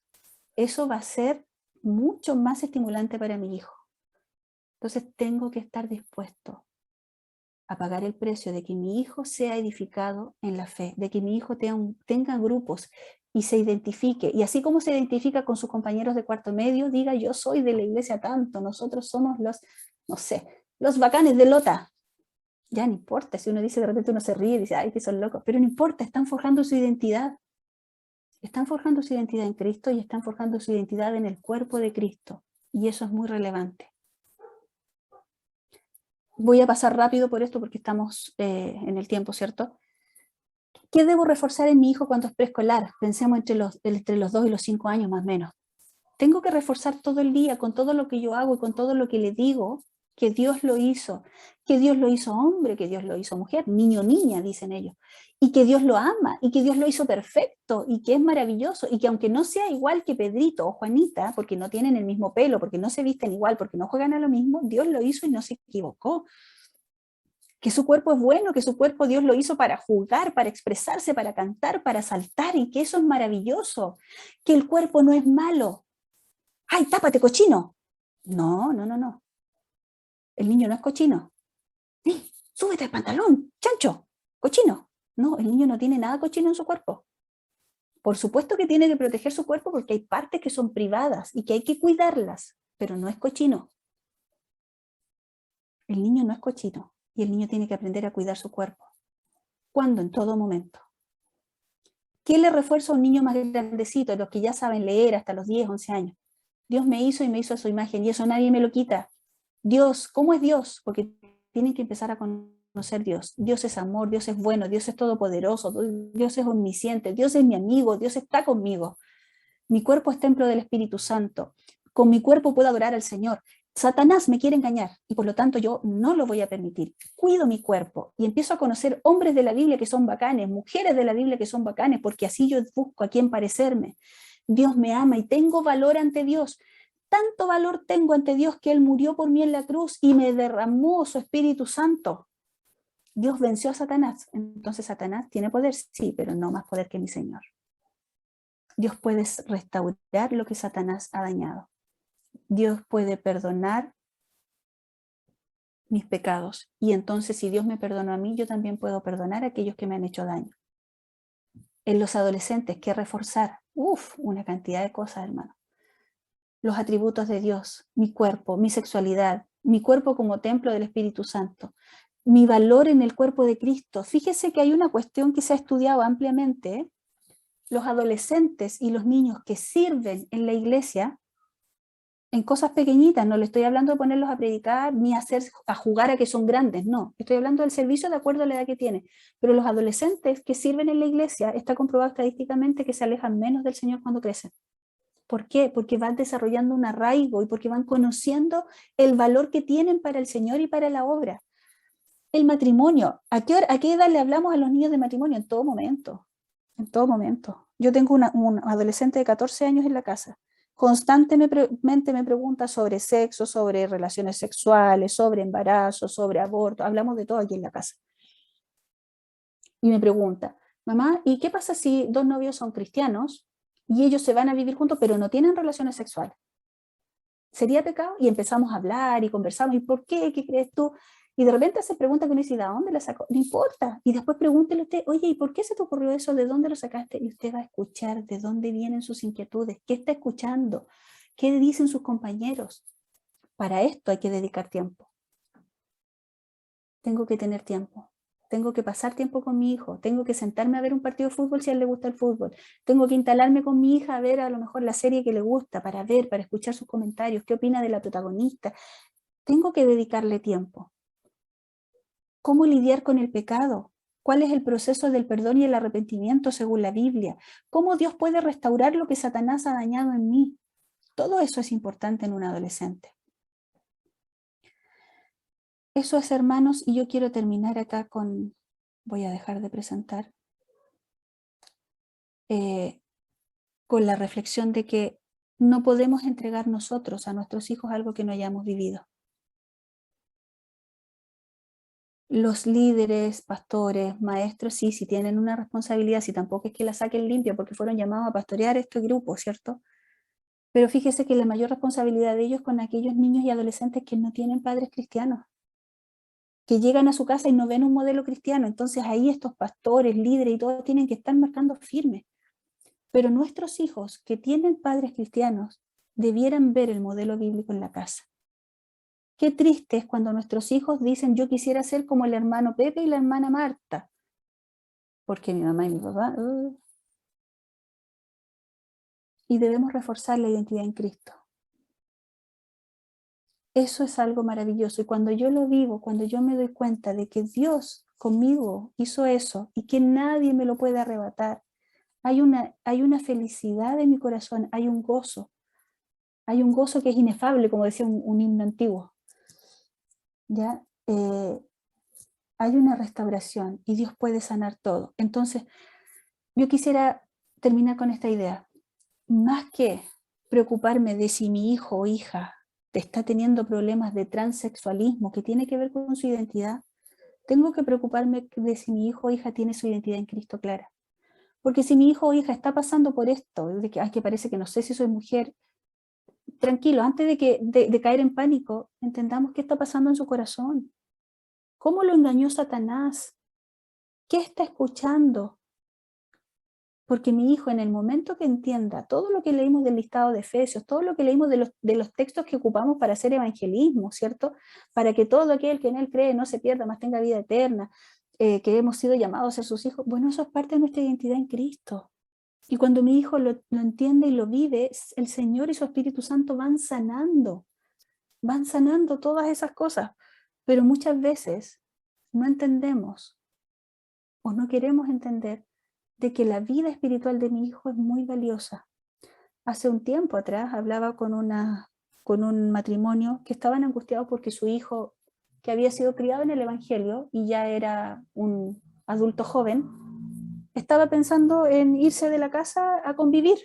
eso va a ser mucho más estimulante para mi hijo. Entonces tengo que estar dispuesto a pagar el precio de que mi hijo sea edificado en la fe, de que mi hijo tenga grupos y se identifique. Y así como se identifica con sus compañeros de cuarto medio, diga yo soy de la iglesia tanto, nosotros somos los, no sé, los bacanes de Lota. Ya no importa, si uno dice de repente uno se ríe y dice, ay, que son locos, pero no importa, están forjando su identidad. Están forjando su identidad en Cristo y están forjando su identidad en el cuerpo de Cristo. Y eso es muy relevante. Voy a pasar rápido por esto porque estamos en el tiempo, ¿cierto? ¿Qué debo reforzar en mi hijo cuando es preescolar? Pensemos entre los 2 y los 5 años más o menos. Tengo que reforzar todo el día con todo lo que yo hago y con todo lo que le digo que Dios lo hizo hombre, que Dios lo hizo mujer, niño, niña, dicen ellos, y que Dios lo ama, y que Dios lo hizo perfecto, y que es maravilloso, y que aunque no sea igual que Pedrito o Juanita, porque no tienen el mismo pelo, porque no se visten igual, porque no juegan a lo mismo, Dios lo hizo y no se equivocó. Que su cuerpo es bueno, que su cuerpo Dios lo hizo para jugar, para expresarse, para cantar, para saltar, y que eso es maravilloso, que el cuerpo no es malo. ¡Ay, tápate, cochino! No, no, no, no. El niño no es cochino. Súbete el pantalón, chancho, cochino. No, el niño no tiene nada cochino en su cuerpo. Por supuesto que tiene que proteger su cuerpo porque hay partes que son privadas y que hay que cuidarlas, pero no es cochino. El niño no es cochino y el niño tiene que aprender a cuidar su cuerpo. ¿Cuándo? En todo momento. ¿Qué le refuerza a un niño más grandecito, los que ya saben leer hasta los 10, 11 años? Dios me hizo y me hizo a su imagen y eso nadie me lo quita. Dios, ¿cómo es Dios? Porque tienen que empezar a conocer Dios. Dios es amor, Dios es bueno, Dios es todopoderoso, Dios es omnisciente, Dios es mi amigo, Dios está conmigo. Mi cuerpo es templo del Espíritu Santo. Con mi cuerpo puedo adorar al Señor. Satanás me quiere engañar y por lo tanto yo no lo voy a permitir. Cuido mi cuerpo y empiezo a conocer hombres de la Biblia que son bacanes, mujeres de la Biblia que son bacanes, porque así yo busco a quién parecerme. Dios me ama y tengo valor ante Dios. Tanto valor tengo ante Dios que Él murió por mí en la cruz y me derramó su Espíritu Santo. Dios venció a Satanás. Entonces Satanás tiene poder, sí, pero no más poder que mi Señor. Dios puede restaurar lo que Satanás ha dañado. Dios puede perdonar mis pecados. Y entonces si Dios me perdonó a mí, yo también puedo perdonar a aquellos que me han hecho daño. En los adolescentes, ¿qué reforzar? Una cantidad de cosas, hermano. Los atributos de Dios, mi cuerpo, mi sexualidad, mi cuerpo como templo del Espíritu Santo, mi valor en el cuerpo de Cristo. Fíjese que hay una cuestión que se ha estudiado ampliamente. Los adolescentes y los niños que sirven en la iglesia en cosas pequeñitas, no le estoy hablando de ponerlos a predicar ni a jugar a que son grandes, no, estoy hablando del servicio de acuerdo a la edad que tiene. Pero los adolescentes que sirven en la iglesia, está comprobado estadísticamente que se alejan menos del Señor cuando crecen. ¿Por qué? Porque van desarrollando un arraigo y porque van conociendo el valor que tienen para el Señor y para la obra. El matrimonio, a qué edad le hablamos a los niños de matrimonio? En todo momento, en todo momento. Yo tengo un adolescente de 14 años en la casa. Constantemente me pregunta sobre sexo, sobre relaciones sexuales, sobre embarazo, sobre aborto. Hablamos de todo aquí en la casa. Y me pregunta, mamá, ¿y qué pasa si dos novios son cristianos y ellos se van a vivir juntos pero no tienen relaciones sexuales? ¿Sería pecado? Y empezamos a hablar y conversamos. ¿Y por qué? ¿Qué crees tú? Y de repente se pregunta que uno dice, ¿de dónde la sacó? No importa. Y después pregúntele usted, oye, ¿y por qué se te ocurrió eso? ¿De dónde lo sacaste? Y usted va a escuchar de dónde vienen sus inquietudes, qué está escuchando, qué dicen sus compañeros. Para esto hay que dedicar tiempo. Tengo que tener tiempo. Tengo que pasar tiempo con mi hijo. Tengo que sentarme a ver un partido de fútbol si a él le gusta el fútbol. Tengo que instalarme con mi hija a ver a lo mejor la serie que le gusta, para ver, para escuchar sus comentarios, qué opina de la protagonista. Tengo que dedicarle tiempo. ¿Cómo lidiar con el pecado? ¿Cuál es el proceso del perdón y el arrepentimiento según la Biblia? ¿Cómo Dios puede restaurar lo que Satanás ha dañado en mí? Todo eso es importante en un adolescente. Eso es, hermanos, y yo quiero terminar acá con, voy a dejar de presentar, con la reflexión de que no podemos entregar nosotros a nuestros hijos algo que no hayamos vivido. Los líderes, pastores, maestros, sí tienen una responsabilidad, si tampoco es que la saquen limpia, porque fueron llamados a pastorear este grupo, ¿cierto? Pero fíjese que la mayor responsabilidad de ellos con aquellos niños y adolescentes que no tienen padres cristianos, que llegan a su casa y no ven un modelo cristiano. Entonces ahí estos pastores, líderes y todos tienen que estar marcando firme. Pero nuestros hijos que tienen padres cristianos debieran ver el modelo bíblico en la casa. Qué triste es cuando nuestros hijos dicen, yo quisiera ser como el hermano Pepe y la hermana Marta, porque mi mamá y mi papá... Y debemos reforzar la identidad en Cristo. Eso es algo maravilloso. Y cuando yo lo vivo, cuando yo me doy cuenta de que Dios conmigo hizo eso y que nadie me lo puede arrebatar, hay una felicidad en mi corazón, hay un gozo que es inefable, como decía un himno antiguo. ¿Ya? Hay una restauración y Dios puede sanar todo. Entonces, yo quisiera terminar con esta idea. Más que preocuparme de si mi hijo o hija está teniendo problemas de transexualismo que tiene que ver con su identidad, tengo que preocuparme de si mi hijo o hija tiene su identidad en Cristo clara. Porque si mi hijo o hija está pasando por esto, de que, que parece que no sé si soy mujer, tranquilo, antes de caer en pánico, entendamos qué está pasando en su corazón. ¿Cómo lo engañó Satanás? ¿Qué está escuchando? Porque mi hijo, en el momento que entienda todo lo que leímos del listado de Efesios, todo lo que leímos de los textos que ocupamos para hacer evangelismo, ¿cierto? Para que todo aquel que en él cree no se pierda, más tenga vida eterna, que hemos sido llamados a ser sus hijos. Bueno, eso es parte de nuestra identidad en Cristo. Y cuando mi hijo lo entiende y lo vive, el Señor y su Espíritu Santo van sanando todas esas cosas. Pero muchas veces no entendemos o no queremos entender de que la vida espiritual de mi hijo es muy valiosa. Hace un tiempo atrás hablaba con un matrimonio que estaban angustiados porque su hijo, que había sido criado en el Evangelio y ya era un adulto joven, estaba pensando en irse de la casa a convivir.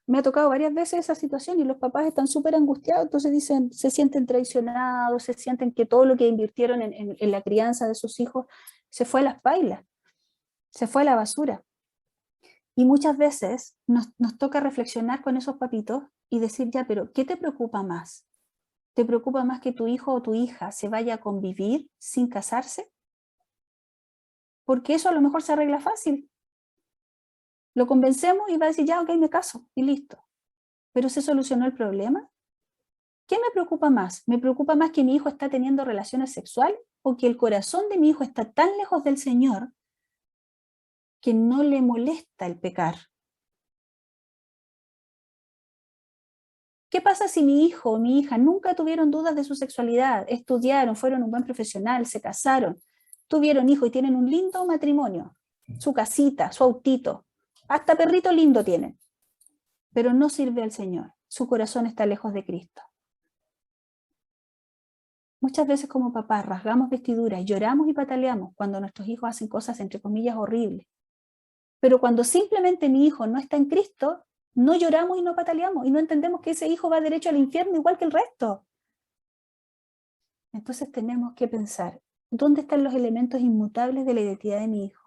Me ha tocado varias veces esa situación y los papás están súper angustiados, entonces dicen, se sienten traicionados, se sienten que todo lo que invirtieron en la crianza de sus hijos se fue a las pailas, se fue a la basura. Y muchas veces nos toca reflexionar con esos papitos y decir, ya, pero ¿qué te preocupa más? ¿Te preocupa más que tu hijo o tu hija se vaya a convivir sin casarse? Porque eso a lo mejor se arregla fácil. Lo convencemos y va a decir, ya, ok, me caso y listo. ¿Pero se solucionó el problema? ¿Qué me preocupa más? ¿Me preocupa más que mi hijo está teniendo relaciones sexuales o que el corazón de mi hijo está tan lejos del Señor que no le molesta el pecar? ¿Qué pasa si mi hijo o mi hija nunca tuvieron dudas de su sexualidad, estudiaron, fueron un buen profesional, se casaron, tuvieron hijos y tienen un lindo matrimonio, su casita, su autito, hasta perrito lindo tienen, pero no sirve al Señor, su corazón está lejos de Cristo? Muchas veces como papás rasgamos vestiduras, lloramos y pataleamos cuando nuestros hijos hacen cosas entre comillas horribles. Pero cuando simplemente mi hijo no está en Cristo, no lloramos y no pataleamos y no entendemos que ese hijo va derecho al infierno igual que el resto. Entonces tenemos que pensar, ¿dónde están los elementos inmutables de la identidad de mi hijo?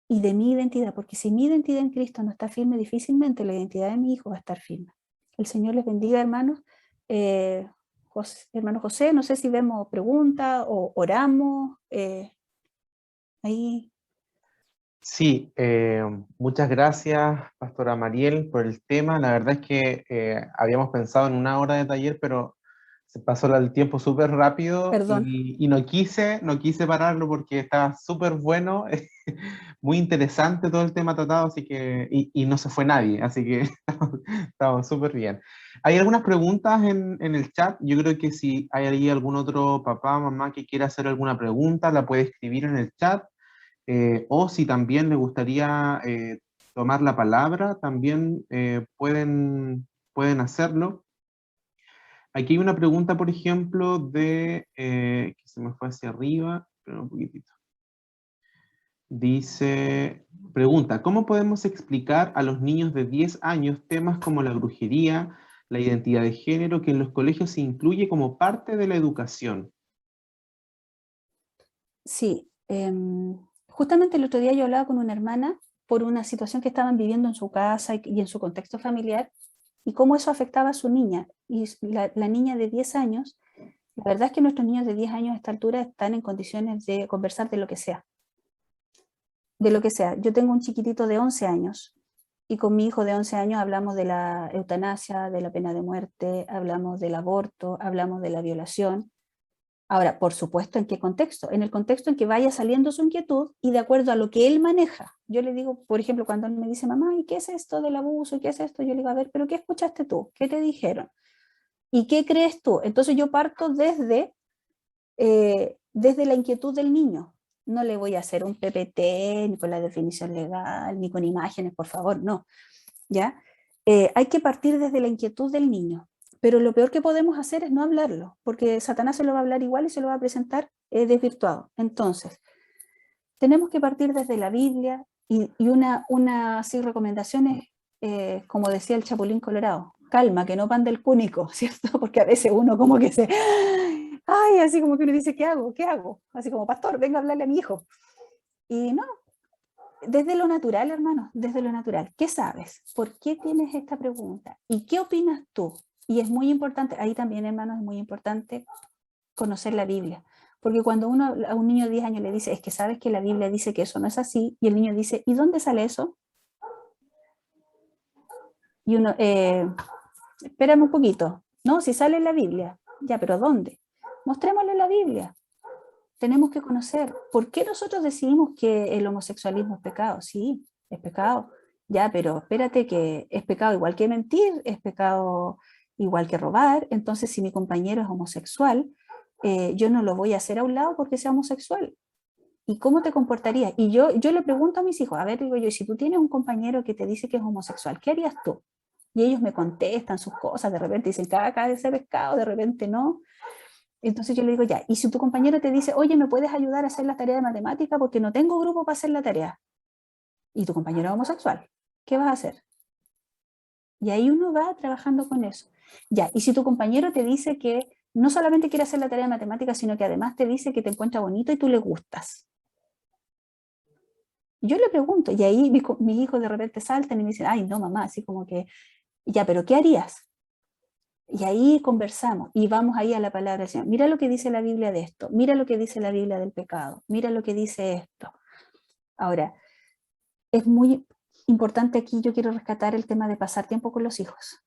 Y de mi identidad, porque si mi identidad en Cristo no está firme, difícilmente la identidad de mi hijo va a estar firme. El Señor les bendiga, hermanos. Hermano José, no sé si vemos preguntas o oramos. Ahí. Sí, muchas gracias, Pastora Mariel, por el tema. La verdad es que habíamos pensado en 1 hora de taller, pero se pasó el tiempo súper rápido Perdón. y no quise pararlo porque estaba súper bueno, muy interesante todo el tema tratado, así que, y no se fue nadie, así que estamos súper bien. Hay algunas preguntas en el chat. Yo creo que si hay ahí algún otro papá, mamá que quiera hacer alguna pregunta, la puede escribir en el chat. O si también le gustaría tomar la palabra, también pueden hacerlo. Aquí hay una pregunta, por ejemplo, que se me fue hacia arriba, pero un poquitito. Pregunta, ¿cómo podemos explicar a los niños de 10 años temas como la brujería, la identidad de género, que en los colegios se incluye como parte de la educación? Sí, justamente el otro día yo hablaba con una hermana por una situación que estaban viviendo en su casa y en su contexto familiar y cómo eso afectaba a su niña. Y la niña de 10 años, la verdad es que nuestros niños de 10 años a esta altura están en condiciones de conversar de lo que sea. De lo que sea. Yo tengo un chiquitito de 11 años y con mi hijo de 11 años hablamos de la eutanasia, de la pena de muerte, hablamos del aborto, hablamos de la violación. Ahora, por supuesto, ¿en qué contexto? En el contexto en que vaya saliendo su inquietud y de acuerdo a lo que él maneja. Yo le digo, por ejemplo, cuando él me dice, mamá, ¿y qué es esto del abuso? ¿Y qué es esto? Yo le digo, a ver, ¿pero qué escuchaste tú? ¿Qué te dijeron? ¿Y qué crees tú? Entonces yo parto desde la inquietud del niño. No le voy a hacer un PPT, ni con la definición legal, ni con imágenes, por favor, no. ¿Ya? Hay que partir desde la inquietud del niño. Pero lo peor que podemos hacer es no hablarlo, porque Satanás se lo va a hablar igual y se lo va a presentar desvirtuado. Entonces, tenemos que partir desde la Biblia y una así, recomendaciones, como decía el Chapulín Colorado, calma, que no pande el cúnico, ¿cierto? Porque a veces uno como que se, ay, así como que uno dice, ¿qué hago? ¿Qué hago? Así como, pastor, venga a hablarle a mi hijo. Y no, desde lo natural, hermano, desde lo natural. ¿Qué sabes? ¿Por qué tienes esta pregunta? ¿Y qué opinas tú? Y es muy importante, ahí también, hermano, es muy importante conocer la Biblia. Porque cuando uno a un niño de 10 años le dice, es que sabes que la Biblia dice que eso no es así, y el niño dice, ¿y dónde sale eso? Y uno, espérame un poquito, no, si sale en la Biblia, ya, pero ¿dónde? Mostrémosle la Biblia. Tenemos que conocer. ¿Por qué nosotros decidimos que el homosexualismo es pecado? Sí, es pecado. Ya, pero espérate que es pecado igual que mentir, es pecado igual que robar. Entonces, si mi compañero es homosexual, yo no lo voy a hacer a un lado porque sea homosexual. ¿Y cómo te comportarías? Y yo le pregunto a mis hijos, a ver, digo yo, si tú tienes un compañero que te dice que es homosexual, ¿qué harías tú? Y ellos me contestan sus cosas, de repente dicen, cada vez ese pescado, de repente no. Entonces yo le digo, ya, y si tu compañero te dice, oye, ¿me puedes ayudar a hacer la tarea de matemática porque no tengo grupo para hacer la tarea? Y tu compañero es homosexual, ¿qué vas a hacer? Y ahí uno va trabajando con eso. Ya, y si tu compañero te dice que no solamente quiere hacer la tarea de matemática, sino que además te dice que te encuentra bonito y tú le gustas. Yo le pregunto, y ahí mis hijos de repente saltan y me dicen, ay, no, mamá, así como que, ya, pero ¿qué harías? Y ahí conversamos y vamos ahí a la palabra del Señor. Mira lo que dice la Biblia de esto, mira lo que dice la Biblia del pecado, mira lo que dice esto. Ahora, es muy importante aquí, yo quiero rescatar el tema de pasar tiempo con los hijos.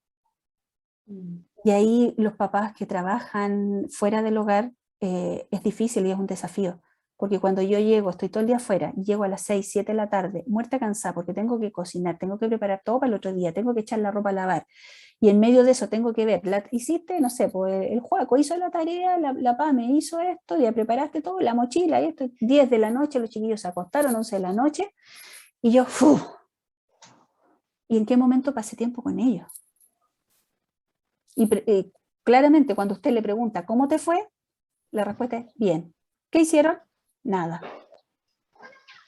Y ahí los papás que trabajan fuera del hogar, es difícil y es un desafío. Porque cuando yo llego, estoy todo el día afuera, llego a las 6, 7 de la tarde, muerta cansada, porque tengo que cocinar, tengo que preparar todo para el otro día, tengo que echar la ropa a lavar. Y en medio de eso tengo que ver, hiciste, no sé, pues el Juaco hizo la tarea, la Pame hizo esto, ya preparaste todo, la mochila, y esto, 10 de la noche, los chiquillos se acostaron, 11 de la noche, y yo, ¡fu! ¿Y en qué momento pasé tiempo con ellos? Y claramente cuando usted le pregunta, ¿cómo te fue? La respuesta es, bien. ¿Qué hicieron? Nada.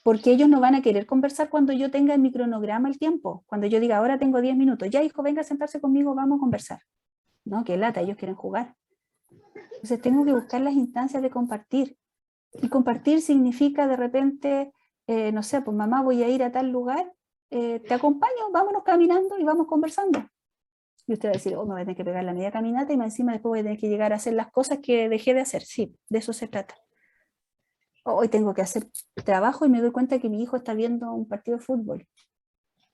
Porque ellos no van a querer conversar cuando yo tenga en mi cronograma el tiempo. Cuando yo diga, ahora tengo 10 minutos, ya hijo, venga a sentarse conmigo, vamos a conversar. No, qué lata, ellos quieren jugar. Entonces tengo que buscar las instancias de compartir. Y compartir significa de repente, no sé, pues mamá, voy a ir a tal lugar, te acompaño, vámonos caminando y vamos conversando. Y usted va a decir, oh, me voy a tener que pegar la media caminata y más encima después voy a tener que llegar a hacer las cosas que dejé de hacer. Sí, de eso se trata. Hoy tengo que hacer trabajo y me doy cuenta que mi hijo está viendo un partido de fútbol.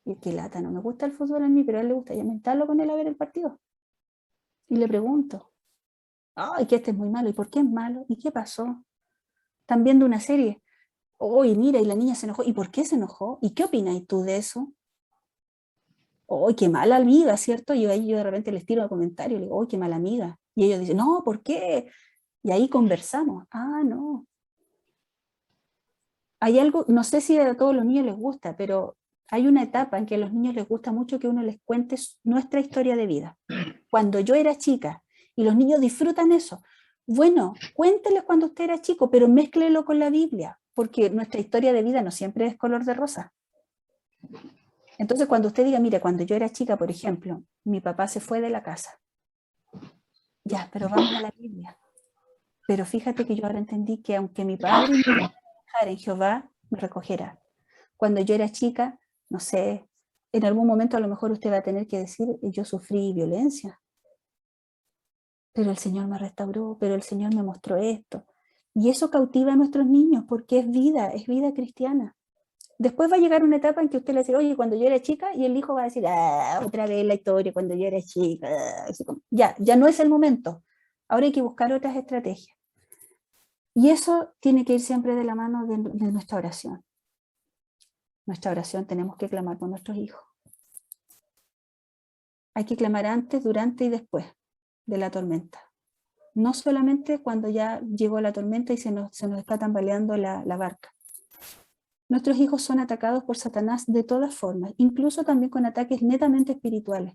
Y qué lata, no me gusta el fútbol a mí, pero a él le gusta. Ya me instalo con él a ver el partido. Y le pregunto, ay, que este es muy malo. ¿Y por qué es malo? ¿Y qué pasó? ¿Están viendo una serie? Oye, mira, y la niña se enojó. ¿Y por qué se enojó? ¿Y qué opinas tú de eso? ¡Oye, qué mala amiga!, ¿cierto? Y ahí yo de repente les tiro el comentario y le digo, ¡oye, qué mala amiga! Y ellos dicen, no, ¿por qué? Y ahí conversamos. Ah, no. Hay algo, no sé si a todos los niños les gusta, pero hay una etapa en que a los niños les gusta mucho que uno les cuente nuestra historia de vida. Cuando yo era chica, y los niños disfrutan eso. Bueno, cuénteles cuando usted era chico, pero mézclelo con la Biblia, porque nuestra historia de vida no siempre es color de rosa. Entonces, cuando usted diga, mire, cuando yo era chica, por ejemplo, mi papá se fue de la casa. Ya, pero vamos a la Biblia. Pero fíjate que yo ahora entendí que aunque mi padre me dejara en Jehová, me recogerá. Cuando yo era chica, no sé, en algún momento a lo mejor usted va a tener que decir, yo sufrí violencia, pero el Señor me restauró, pero el Señor me mostró esto. Y eso cautiva a nuestros niños porque es vida cristiana. Después va a llegar una etapa en que usted le dice, oye, cuando yo era chica, y el hijo va a decir, ah, otra vez la historia, cuando yo era chica. Ya no es el momento. Ahora hay que buscar otras estrategias. Y eso tiene que ir siempre de la mano de nuestra oración. Nuestra oración tenemos que clamar por nuestros hijos. Hay que clamar antes, durante y después de la tormenta. No solamente cuando ya llegó la tormenta y se nos está tambaleando la barca. Nuestros hijos son atacados por Satanás de todas formas, incluso también con ataques netamente espirituales.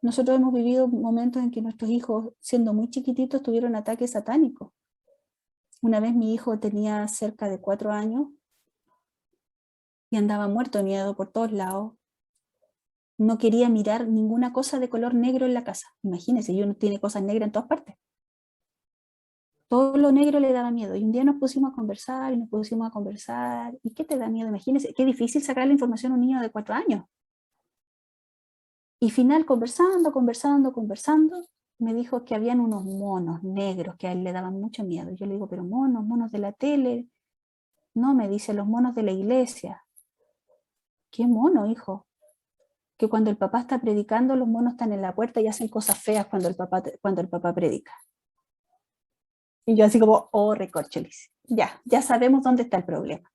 Nosotros hemos vivido momentos en que nuestros hijos, siendo muy chiquititos, tuvieron ataques satánicos. Una vez mi hijo tenía cerca de 4 años y andaba muerto de miedo por todos lados. No quería mirar ninguna cosa de color negro en la casa. Imagínense, uno tiene cosas negras en todas partes. Todo lo negro le daba miedo. Y un día nos pusimos a conversar y nos pusimos a conversar. ¿Y qué te da miedo? Imagínense, qué difícil sacar la información a un niño de 4 años. Y final, conversando, me dijo que habían unos monos negros que a él le daban mucho miedo. Yo le digo, pero monos de la tele. No, me dice, los monos de la iglesia. ¿Qué mono, hijo? Que cuando el papá está predicando, los monos están en la puerta y hacen cosas feas cuando el papá predica. Y yo así como, oh, recorcholis. Ya sabemos dónde está el problema.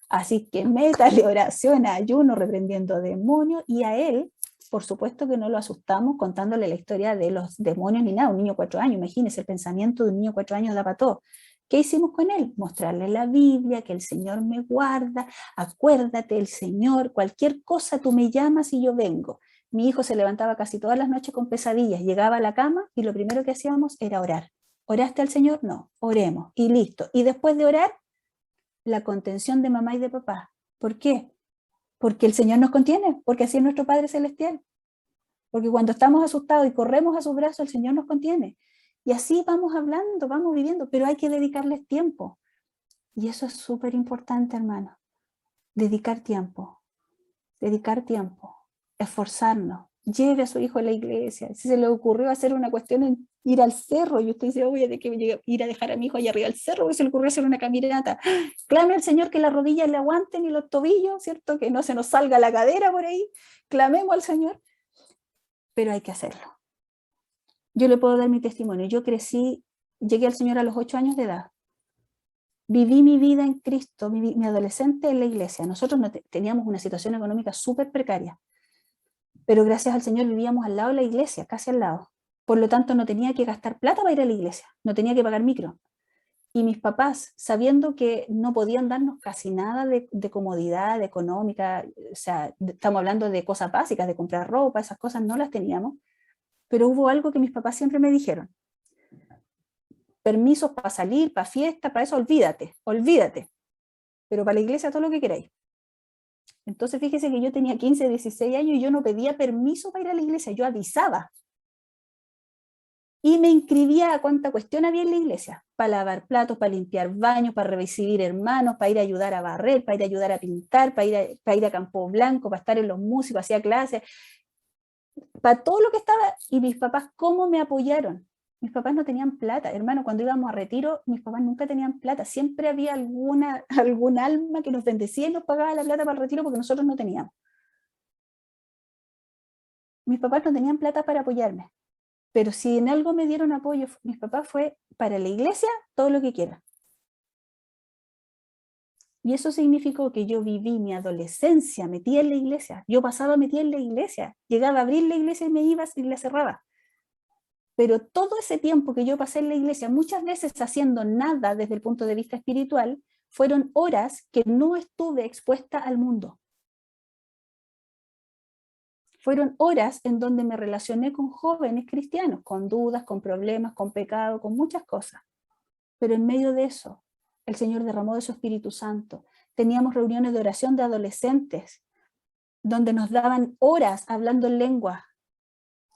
Así que métale oración, ayuno, reprendiendo demonios, y a él, por supuesto que no lo asustamos contándole la historia de los demonios ni nada. Un niño de 4 años, imagínense, el pensamiento de un niño de 4 años da para todo. ¿Qué hicimos con él? Mostrarle la Biblia, que el Señor me guarda, acuérdate, el Señor, cualquier cosa tú me llamas y yo vengo. Mi hijo se levantaba casi todas las noches con pesadillas, llegaba a la cama y lo primero que hacíamos era orar. ¿Oraste al Señor? No, oremos y listo. Y después de orar, la contención de mamá y de papá. ¿Por qué? Porque el Señor nos contiene, porque así es nuestro Padre Celestial. Porque cuando estamos asustados y corremos a sus brazos, el Señor nos contiene. Y así vamos hablando, vamos viviendo, pero hay que dedicarles tiempo. Y eso es súper importante, hermano. Dedicar tiempo, esforzarnos. Lleve a su hijo a la iglesia. Si se le ocurrió hacer una cuestión en ir al cerro, y usted dice, oye, ¿de qué ir a dejar a mi hijo allá arriba al cerro? Porque se le ocurrió hacer una caminata. Clame al Señor que las rodillas le aguanten y los tobillos, ¿cierto? Que no se nos salga la cadera por ahí. Clamemos al Señor. Pero hay que hacerlo. Yo le puedo dar mi testimonio. Yo llegué al Señor a los 8 años de edad. Viví mi vida en Cristo, mi adolescente en la iglesia. Nosotros teníamos una situación económica súper precaria. pero gracias al Señor vivíamos al lado de la iglesia, casi al lado. Por lo tanto, no tenía que gastar plata para ir a la iglesia, no tenía que pagar micro. Y mis papás, sabiendo que no podían darnos casi nada de comodidad económica, o sea, estamos hablando de cosas básicas, de comprar ropa, esas cosas no las teníamos, pero hubo algo que mis papás siempre me dijeron: permisos para salir, para fiesta, para eso olvídate, olvídate, pero para la iglesia todo lo que queráis. Entonces fíjese que yo tenía 15, 16 años y yo no pedía permiso para ir a la iglesia, yo avisaba. Y me inscribía a cuánta cuestión había en la iglesia, para lavar platos, para limpiar baños, para recibir hermanos, para ir a ayudar a barrer, para ir a ayudar a pintar, para ir a Campo Blanco, para estar en los músicos, hacía clases, para todo lo que estaba. Y mis papás, ¿cómo me apoyaron? Mis papás no tenían plata, hermano, cuando íbamos a retiro, mis papás nunca tenían plata, siempre había algún alma que nos bendecía y nos pagaba la plata para el retiro porque nosotros no teníamos. Mis papás no tenían plata para apoyarme. Pero si en algo me dieron apoyo, mis papás, fue para la iglesia todo lo que quiera. Y eso significó que yo viví mi adolescencia metida en la iglesia. Yo pasaba metida en la iglesia. Llegaba a abrir la iglesia y me iba y la cerraba. Pero todo ese tiempo que yo pasé en la iglesia, muchas veces haciendo nada desde el punto de vista espiritual, fueron horas que no estuve expuesta al mundo. Fueron horas en donde me relacioné con jóvenes cristianos, con dudas, con problemas, con pecado, con muchas cosas. Pero en medio de eso, el Señor derramó de su Espíritu Santo. Teníamos reuniones de oración de adolescentes, donde nos daban horas hablando en lengua,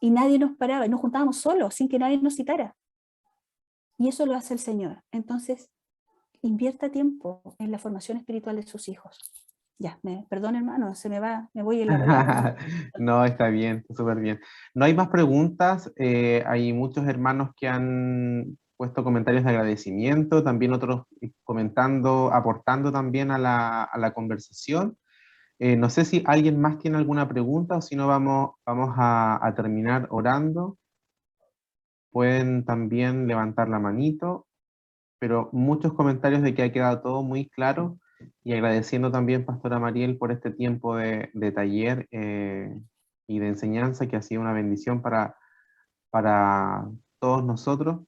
y nadie nos paraba, y nos juntábamos solos, sin que nadie nos citara. Y eso lo hace el Señor. Entonces, invierta tiempo en la formación espiritual de sus hijos. Ya, perdón, hermano, me voy en la volada. No, está bien, está súper bien. No hay más preguntas. Hay muchos hermanos que han puesto comentarios de agradecimiento, también otros comentando, aportando también a la conversación. No sé si alguien más tiene alguna pregunta o si no vamos a terminar orando. Pueden también levantar la manito, pero muchos comentarios de que ha quedado todo muy claro, y agradeciendo también, Pastora Mariel, por este tiempo de taller y de enseñanza que ha sido una bendición para todos nosotros.